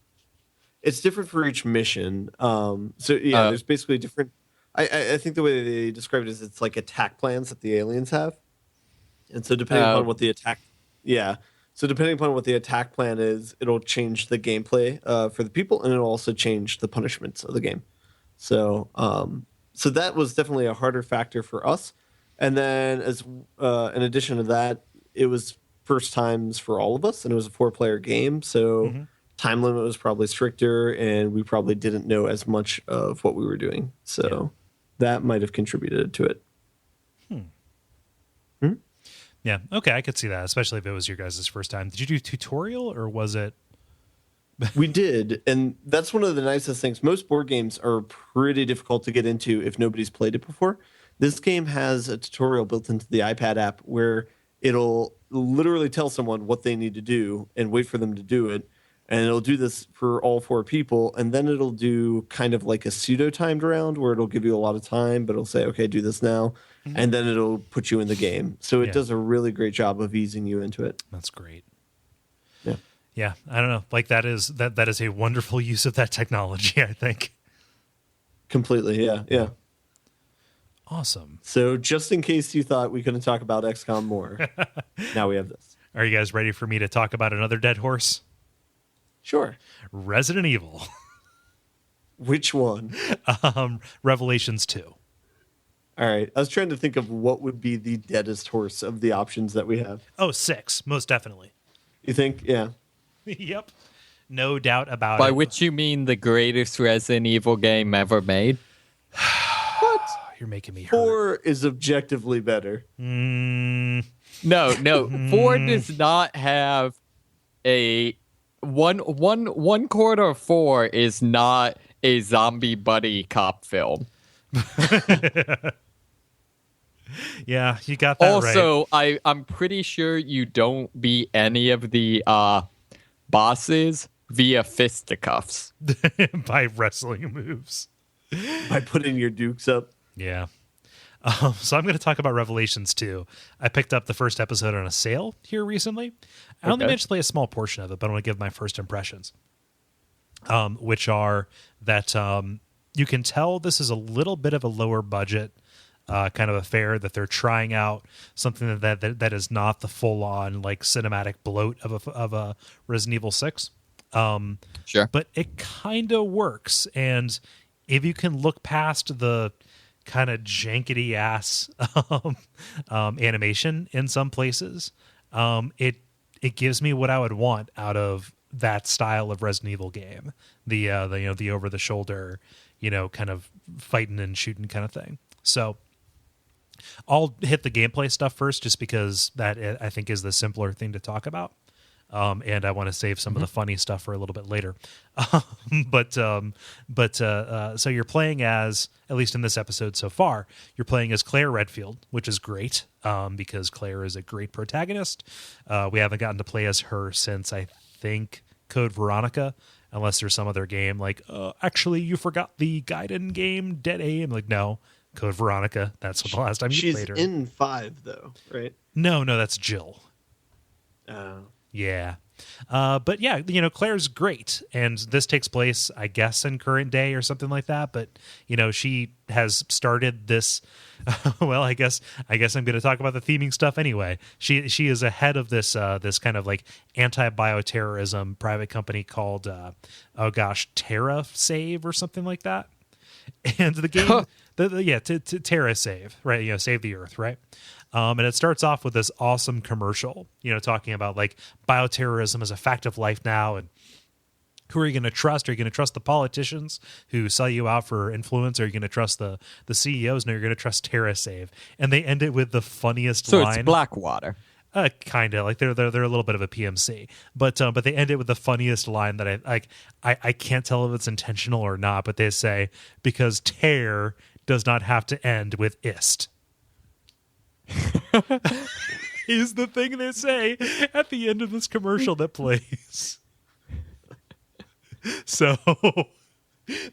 It's different for each mission. There's basically different. I think the way they describe it is it's like attack plans that the aliens have, and so depending upon what the attack, depending upon what the attack plan is, it'll change the gameplay for the people, and it'll also change the punishments of the game. So that was definitely a harder factor for us. And then as in addition to that, it was first times for all of us, and it was a 4-player game, so time limit was probably stricter, and we probably didn't know as much of what we were doing. So that might have contributed to it. Yeah. Okay, I could see that, especially if it was your guys' first time. Did you do tutorial, or was it? We did, and that's one of the nicest things. Most board games are pretty difficult to get into if nobody's played it before. This game has a tutorial built into the iPad app where it'll literally tell someone what they need to do and wait for them to do it. And it'll do this for all 4 people. And then it'll do kind of like a pseudo-timed round where it'll give you a lot of time, but it'll say, okay, do this now. And then it'll put you in the game. So it does a really great job of easing you into it. That's great. Yeah. Yeah. I don't know. Like that is a wonderful use of that technology, I think. Completely. Yeah. Yeah. Awesome. So just in case you thought we couldn't talk about XCOM more, now we have this. Are you guys ready for me to talk about another dead horse? Sure. Resident Evil. Which one? Revelations 2. All right. I was trying to think of what would be the deadest horse of the options that we have. Oh, 6, most definitely. You think? Yeah. Yep. No doubt about it. By which you mean the greatest Resident Evil game ever made? What? You're making me hurt. 4 is objectively better. No. 4 does not have a one quarter of 4 is not a zombie buddy cop film. Yeah, you got that right. Also, I'm pretty sure you don't beat any of the bosses via fisticuffs. By wrestling moves. By putting your dukes up. Yeah. So I'm going to talk about Revelations 2. I picked up the first episode on a sale here recently. I only managed to play a small portion of it, but I want to give my first impressions, which are that you can tell this is a little bit of a lower budget kind of affair, that they're trying out something that is not the full on like cinematic bloat of a Resident Evil 6. Sure. But it kind of works. And if you can look past the kind of jankety ass animation in some places, it gives me what I would want out of that style of Resident Evil game. The over the shoulder, kind of fighting and shooting kind of thing. So I'll hit the gameplay stuff first, just because that I think is the simpler thing to talk about. And I want to save some of the funny stuff for a little bit later. So you're playing as, at least in this episode so far, you're playing as Claire Redfield, which is great, because Claire is a great protagonist. We haven't gotten to play as her since, I think, Code Veronica, unless there's some other game like, actually, you forgot the Gaiden game, Dead Aim. Like, no, Code Veronica. That's the last time you played her. She's in 5, though, right? No, that's Jill. Yeah. But yeah, Claire's great. And this takes place, I guess, in current day or something like that. But, she has started this. Well, I guess I'm going to talk about the theming stuff anyway. She is ahead of this kind of like anti-bioterrorism private company called, Terra Save or something like that. And the game, Terra Save, right? Save the Earth, right? And it starts off with this awesome commercial, talking about like bioterrorism is a fact of life now. And who are you going to trust? Are you going to trust the politicians who sell you out for influence? Or are you going to trust the CEOs? No, you're going to trust TerraSave. And they end it with the funniest line. So it's Blackwater. Kind of like they're a little bit of a PMC, but they end it with the funniest line that I can't tell if it's intentional or not. But they say, because tear does not have to end with ist. Is the thing they say at the end of this commercial that plays. So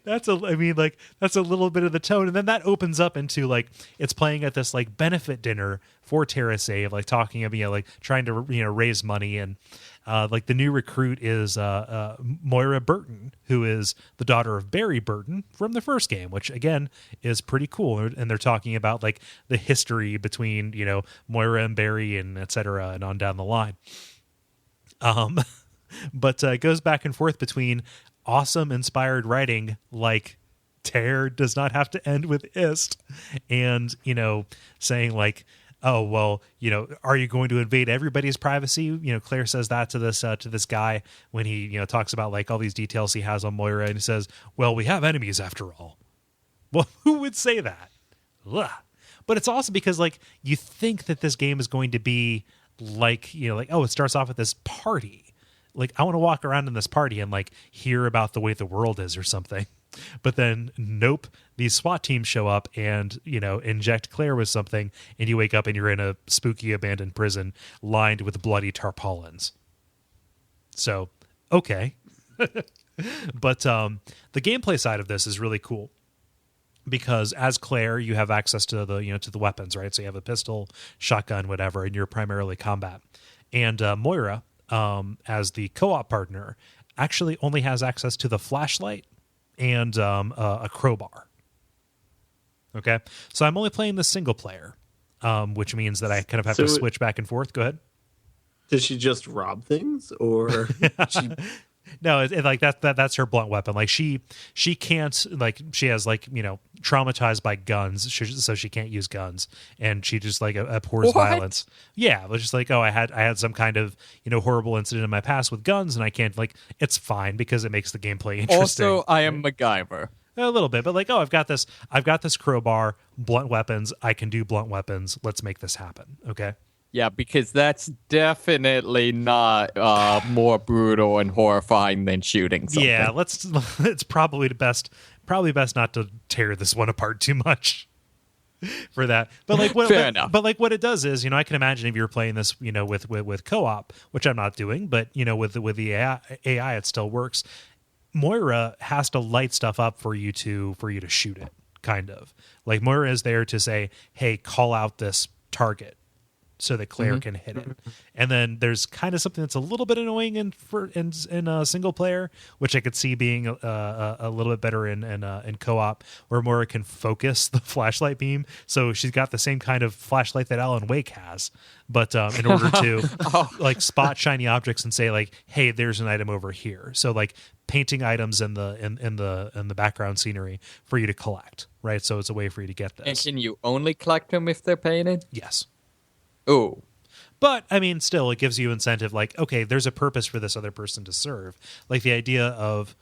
that's a little bit of the tone. And then that opens up into like, it's playing at this like benefit dinner for TerraSave, like talking about, like trying to, raise money. And like the new recruit is Moira Burton, who is the daughter of Barry Burton from the first game, which again is pretty cool. And they're talking about like the history between, Moira and Barry and et cetera, and on down the line. But it goes back and forth between awesome inspired writing like tear does not have to end with ist, and saying like, oh well, are you going to invade everybody's privacy? Claire says that to this guy when he talks about like all these details he has on Moira, and he says, well, we have enemies after all. Well, who would say that? Ugh. But it's also because like you think that this game is going to be like, oh, it starts off with this party. Like, I want to walk around in this party and like hear about the way the world is or something. But then, nope, these SWAT teams show up and, inject Claire with something, and you wake up and you're in a spooky abandoned prison lined with bloody tarpaulins. So, okay. But the gameplay side of this is really cool, because as Claire, you have access to the, to the weapons, right? So you have a pistol, shotgun, whatever, and you're primarily combat. And Moira, as the co-op partner, actually only has access to the flashlight and a crowbar. Okay, so I'm only playing the single player, which means that I kind of have to switch back and forth. Go ahead. Does she just rob things, or she... No, that's her blunt weapon. Like she can't, like she has like traumatized by guns, so she can't use guns, and she just like abhors violence. Yeah, it was just like, oh, I had some kind of horrible incident in my past with guns, and I can't, like, it's fine because it makes the gameplay interesting. Also, I am MacGyver. A little bit, but like, oh, I've got this crowbar, blunt weapons. I can do blunt weapons. Let's make this happen. Okay. Yeah, because that's definitely not more brutal and horrifying than shooting something. Yeah, it's probably best not to tear this one apart too much for that. But like Fair enough. But like what it does is, I can imagine if you were playing this, with co-op, which I'm not doing, but with the AI it still works. Moira has to light stuff up for you to shoot it, kind of. Like Moira is there to say, "Hey, call out this target." so that Claire can hit it. And then there's kind of something that's a little bit annoying in single player, which I could see being a little bit better in co-op, where Moira can focus the flashlight beam. So she's got the same kind of flashlight that Alan Wake has, but in order to like spot shiny objects and say like, hey, there's an item over here. So like painting items in the background scenery for you to collect, right? So it's a way for you to get this. And can you only collect them if they're painted? Yes. Oh. But, I mean, still, it gives you incentive, like, okay, there's a purpose for this other person to serve. Like, the idea of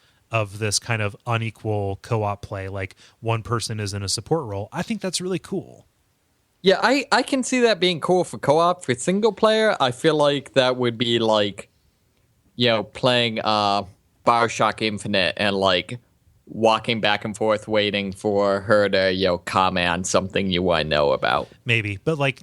this kind of unequal co-op play, like, one person is in a support role, I think that's really cool. Yeah, I can see that being cool for co-op. For single player, I feel like that would be like, playing Bioshock Infinite and, like, walking back and forth waiting for her to comment on something you want to know about. Maybe, but like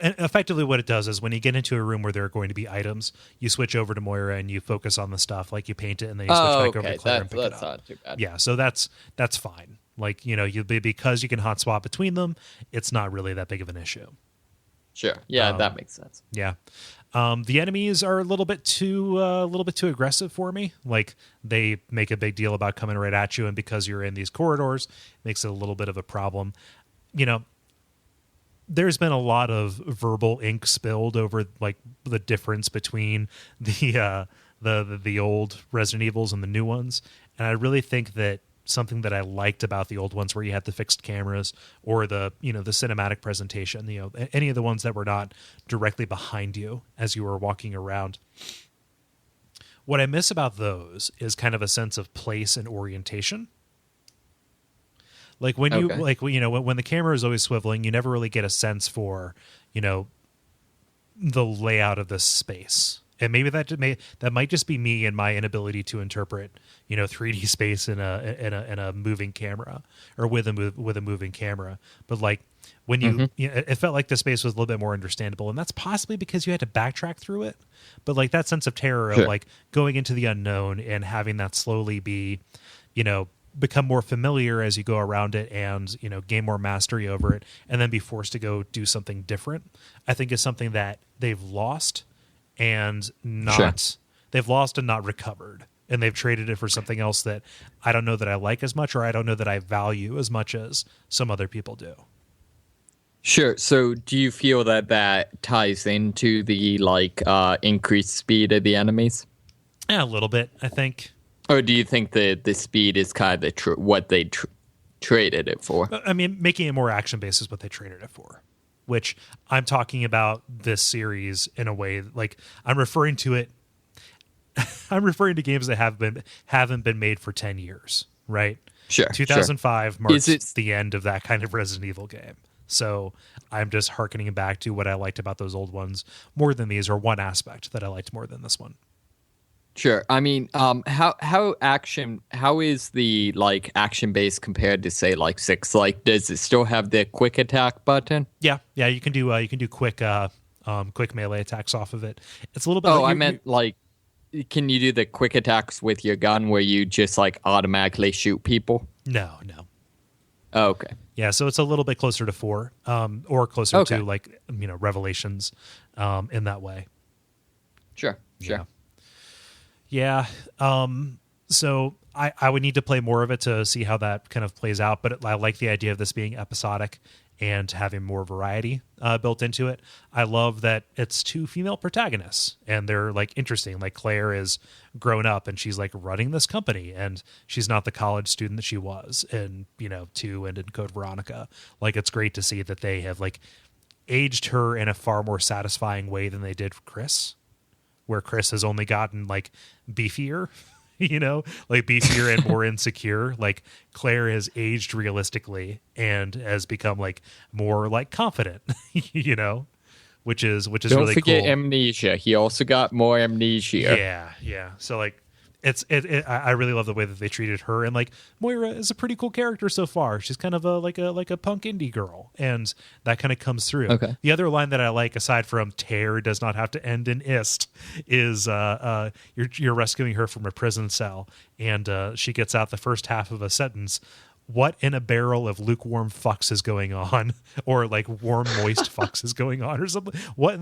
effectively what it does is when you get into a room where there are going to be items, you switch over to Moira and you focus on the stuff, like you paint it and then you switch back over to Claire and pick it up. That's not too bad. Yeah, so that's fine. Like, because you can hot swap between them, it's not really that big of an issue. Sure. Yeah, that makes sense. Yeah. The enemies are a little bit too aggressive for me. Like, they make a big deal about coming right at you, and because you're in these corridors, it makes it a little bit of a problem. There's been a lot of verbal ink spilled over like the difference between the old Resident Evils and the new ones, and I really think that something that I liked about the old ones where you had the fixed cameras or the cinematic presentation, any of the ones that were not directly behind you as you were walking around. What I miss about those is kind of a sense of place and orientation. Like when when the camera is always swiveling, you never really get a sense for, the layout of the space. And maybe that might just be me and my inability to interpret, 3D space in a moving camera or with a moving camera. But like when it felt like the space was a little bit more understandable, and that's possibly because you had to backtrack through it. But like that sense of terror of like going into the unknown and having that slowly be, become more familiar as you go around it and, gain more mastery over it and then be forced to go do something different, I think is something that they've lost. They've lost and not recovered, and they've traded it for something else that I don't know that I like as much, or I don't know that I value as much as some other people do. Sure. So do you feel that ties into the increased speed of the enemies? Yeah, a little bit, I think. Or do you think that the speed is kind of what they traded it for? I mean, making it more action-based is what they traded it for. Which I'm talking about this series in a way like I'm referring to it. I'm referring to games that haven't been made for 10 years, right? Sure. 2005 marks the end of that kind of Resident Evil game. So I'm just hearkening back to what I liked about those old ones more than these, or one aspect that I liked more than this one. Sure. I mean, how is the action based compared to say 6? Like, does it still have the quick attack button? Yeah. You can do quick melee attacks off of it. It's a little bit. Oh, I meant can you do the quick attacks with your gun where you just automatically shoot people? No. Oh, okay. Yeah, so it's a little bit closer to 4, or closer to Revelations, in that way. Sure. Yeah. So I would need to play more of it to see how that kind of plays out, but I like the idea of this being episodic and having more variety built into it. I love that it's 2 female protagonists, and they're interesting. Like Claire is grown up and she's running this company, and she's not the college student that she was in 2 and in Code Veronica. It's great to see that they have aged her in a far more satisfying way than they did for Chris, where Chris has only gotten beefier, beefier and more insecure. Claire has aged realistically and has become more confident, which is Don't really forget cool. amnesia. He also got more amnesia. Yeah. So I really love the way that they treated her, and Moira is a pretty cool character so far. She's kind of a punk indie girl, and that kind of comes through. Okay. The other line that I like, aside from "tear does not have to end in ist," is you're rescuing her from a prison cell, and she gets out the first half of a sentence. what in a barrel of lukewarm fucks is going on, or like warm moist fucks is going on, or something. What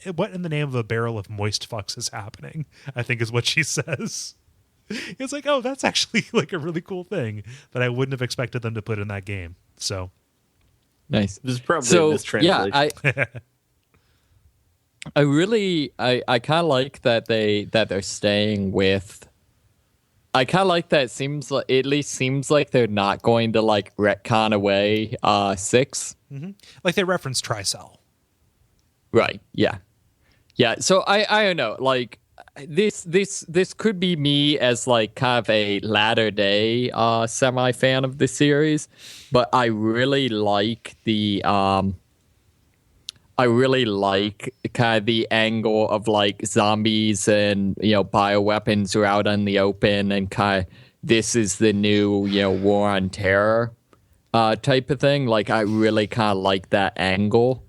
in the name of a barrel of moist fucks is happening? I think is what she says. It's like, oh, that's actually like a really cool thing that I wouldn't have expected them to put in that game. So nice. This is probably a mistranslation. Yeah, I kind of like that they're staying with. I kind of like that. It at least seems like they're not going to like retcon away 6. Mm-hmm. Like they reference Tricell. Right. Yeah. Yeah. So I don't know. Like this could be me as like kind of a latter day semi fan of the series, but I really like kind of the angle of like zombies and, bioweapons are out in the open, and kind of this is the new, war on terror type of thing. Like I really kind of like that angle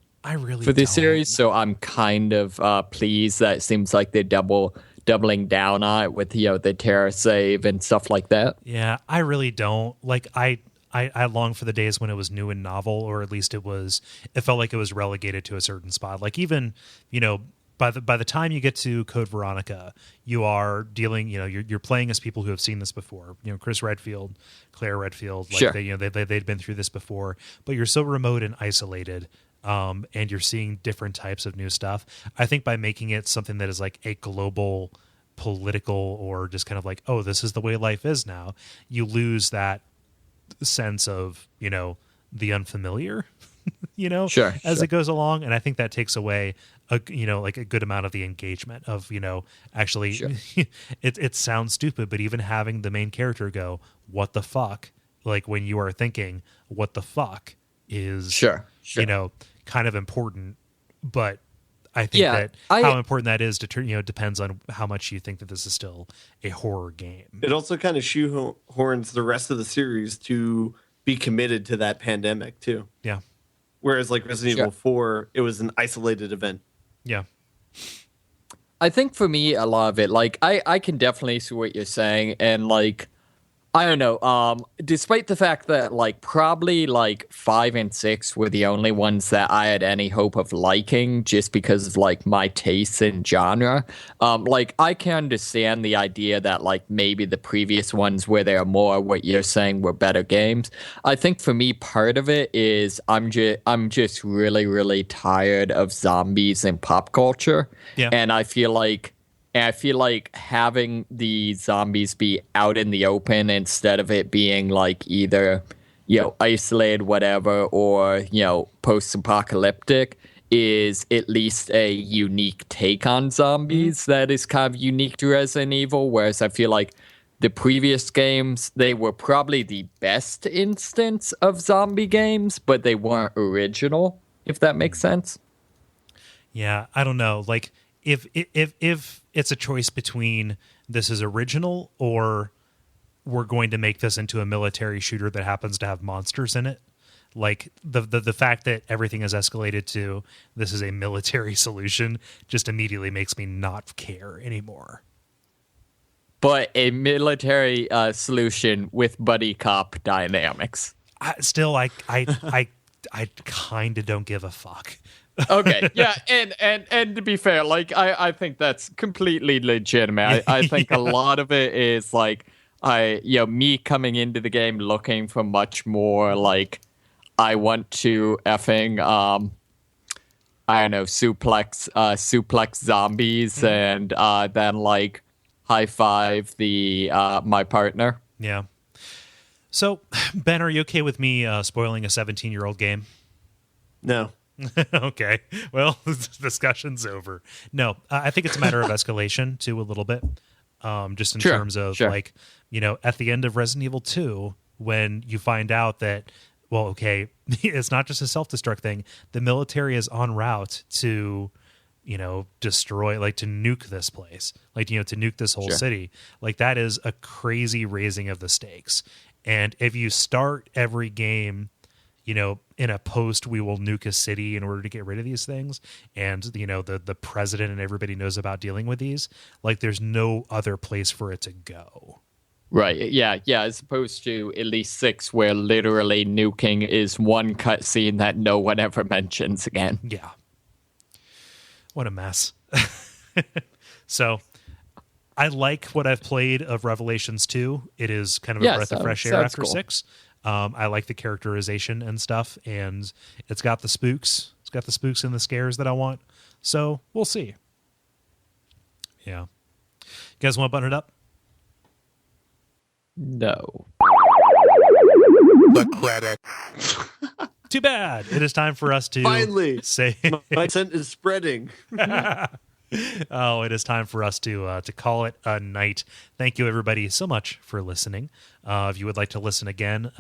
for this series. So I'm kind of pleased that it seems like they're doubling down on it with, the terror save and stuff like that. Yeah, I really don't. Like I long for the days when it was new and novel, or at least it felt like it was relegated to a certain spot. Like even, by the time you get to Code Veronica, you are dealing, you're playing as people who have seen this before. Chris Redfield, Claire Redfield, like sure. They'd been through this before, but you're so remote and isolated. And you're seeing different types of new stuff. I think by making it something that is like a global political, or just kind of like, oh, this is the way life is now, you lose that sense of the unfamiliar sure, as it goes along, and I think that takes away a good amount of the engagement of actually sure. it sounds stupid, but even having the main character go, what the fuck, like when you are thinking what the fuck is sure. Kind of important. But I think how important that is depends on how much you think that this is still a horror game. It also kind of shoehorns the rest of the series to be committed to that pandemic too. Yeah. Whereas like Resident Evil 4, it was an isolated event. Yeah. I think for me, a lot of it, like I can definitely see what you're saying, and like I don't know. Despite the fact that like probably like 5 and 6 were the only ones that I had any hope of liking, just because of like my tastes in genre. Like I can understand the idea that like maybe the previous ones where they are more what you're saying were better games. I think for me, part of it is I'm just really, really tired of zombies in pop culture. Yeah. And I feel like having the zombies be out in the open instead of it being like either, isolated, whatever, or, post-apocalyptic is at least a unique take on zombies that is kind of unique to Resident Evil. Whereas I feel like the previous games, they were probably the best instance of zombie games, but they weren't original, if that makes sense. Yeah, I don't know. Like, if it's a choice between this is original or we're going to make this into a military shooter that happens to have monsters in it, like the fact that everything is escalated to this is a military solution just immediately makes me not care anymore. But a military solution with buddy cop dynamics. I kind of don't give a fuck. Okay, yeah, and to be fair, like I think that's completely legitimate. I think a lot of it is like me coming into the game looking for much more like I want to effing I don't know, suplex zombies and then like high five the my partner. Yeah. So Ben, are you okay with me spoiling a 17-year-old game? No. Okay, well, this discussion's over. No, I think it's a matter of escalation too, a little bit, just in terms of like, at the end of Resident Evil 2, when you find out that, well, okay, it's not just a self-destruct thing. The military is en route to, destroy, like to nuke this place, like, to nuke this whole city. Like that is a crazy raising of the stakes. And if you start every game, in a post, we will nuke a city in order to get rid of these things. And, the president and everybody knows about dealing with these. Like, there's no other place for it to go. Right. Yeah. As opposed to Elite 6, where literally nuking is one cutscene that no one ever mentions again. Yeah. What a mess. So I like what I've played of Revelations 2. It is kind of a breath of fresh air after cool. 6. I like the characterization and stuff, and it's got the spooks. It's got the spooks and the scares that I want. So we'll see. Yeah. You guys want to button it up? No. The credit. Too bad. It is time for us to finally say my scent is spreading. Oh, it is time for us to call it a night. Thank you, everybody, so much for listening. If you would like to listen again,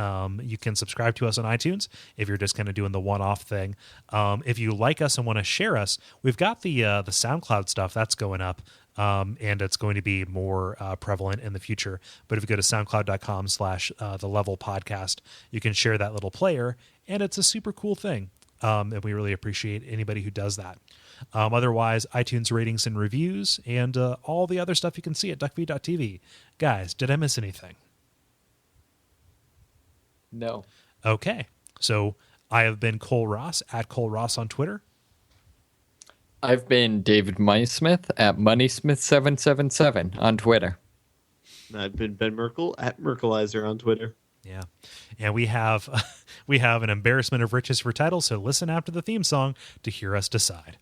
you can subscribe to us on iTunes if you're just kind of doing the one-off thing. If you like us and want to share us, we've got the SoundCloud stuff that's going up. And it's going to be more prevalent in the future. But if you go to soundcloud.com/the level podcast, you can share that little player, and it's a super cool thing. And we really appreciate anybody who does that. Otherwise, iTunes ratings and reviews, and all the other stuff you can see at Duckfeed.tv. Guys, did I miss anything? No. Okay. So I have been Cole Ross, at Cole Ross on Twitter. I've been David Moneysmith at Moneysmith777 on Twitter. I've been Ben Merkel at Merkelizer on Twitter. Yeah. And we have an embarrassment of riches for titles, so listen after the theme song to hear us decide.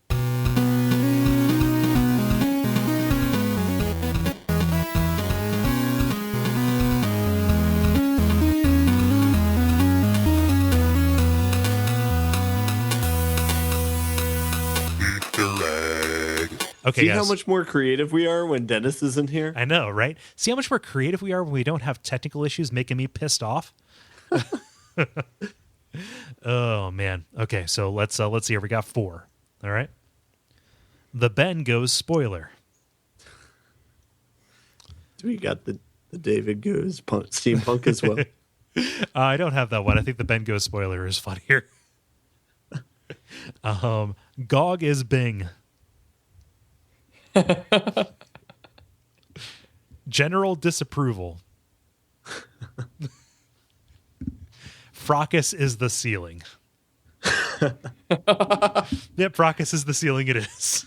Okay, see guys. How much more creative we are when Dennis isn't here? I know, right? See how much more creative we are when we don't have technical issues making me pissed off? Oh, man. Okay, so let's see here. We got 4. All right. The Ben goes spoiler. We got the David goes steampunk as well. I don't have that one. I think the Ben goes spoiler is funnier. GOG is Bing. General disapproval. Fracas is the ceiling. Yep, Fracas is the ceiling. It is.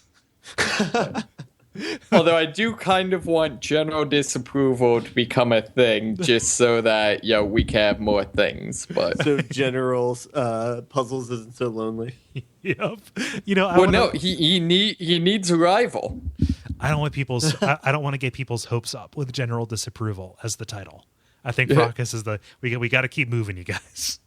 Although I do kind of want general disapproval to become a thing, just so that we can have more things. But so general puzzles isn't so lonely. Yep. He needs a rival. I don't want I don't want to get people's hopes up with general disapproval as the title. I think Fracas is we got to keep moving, you guys.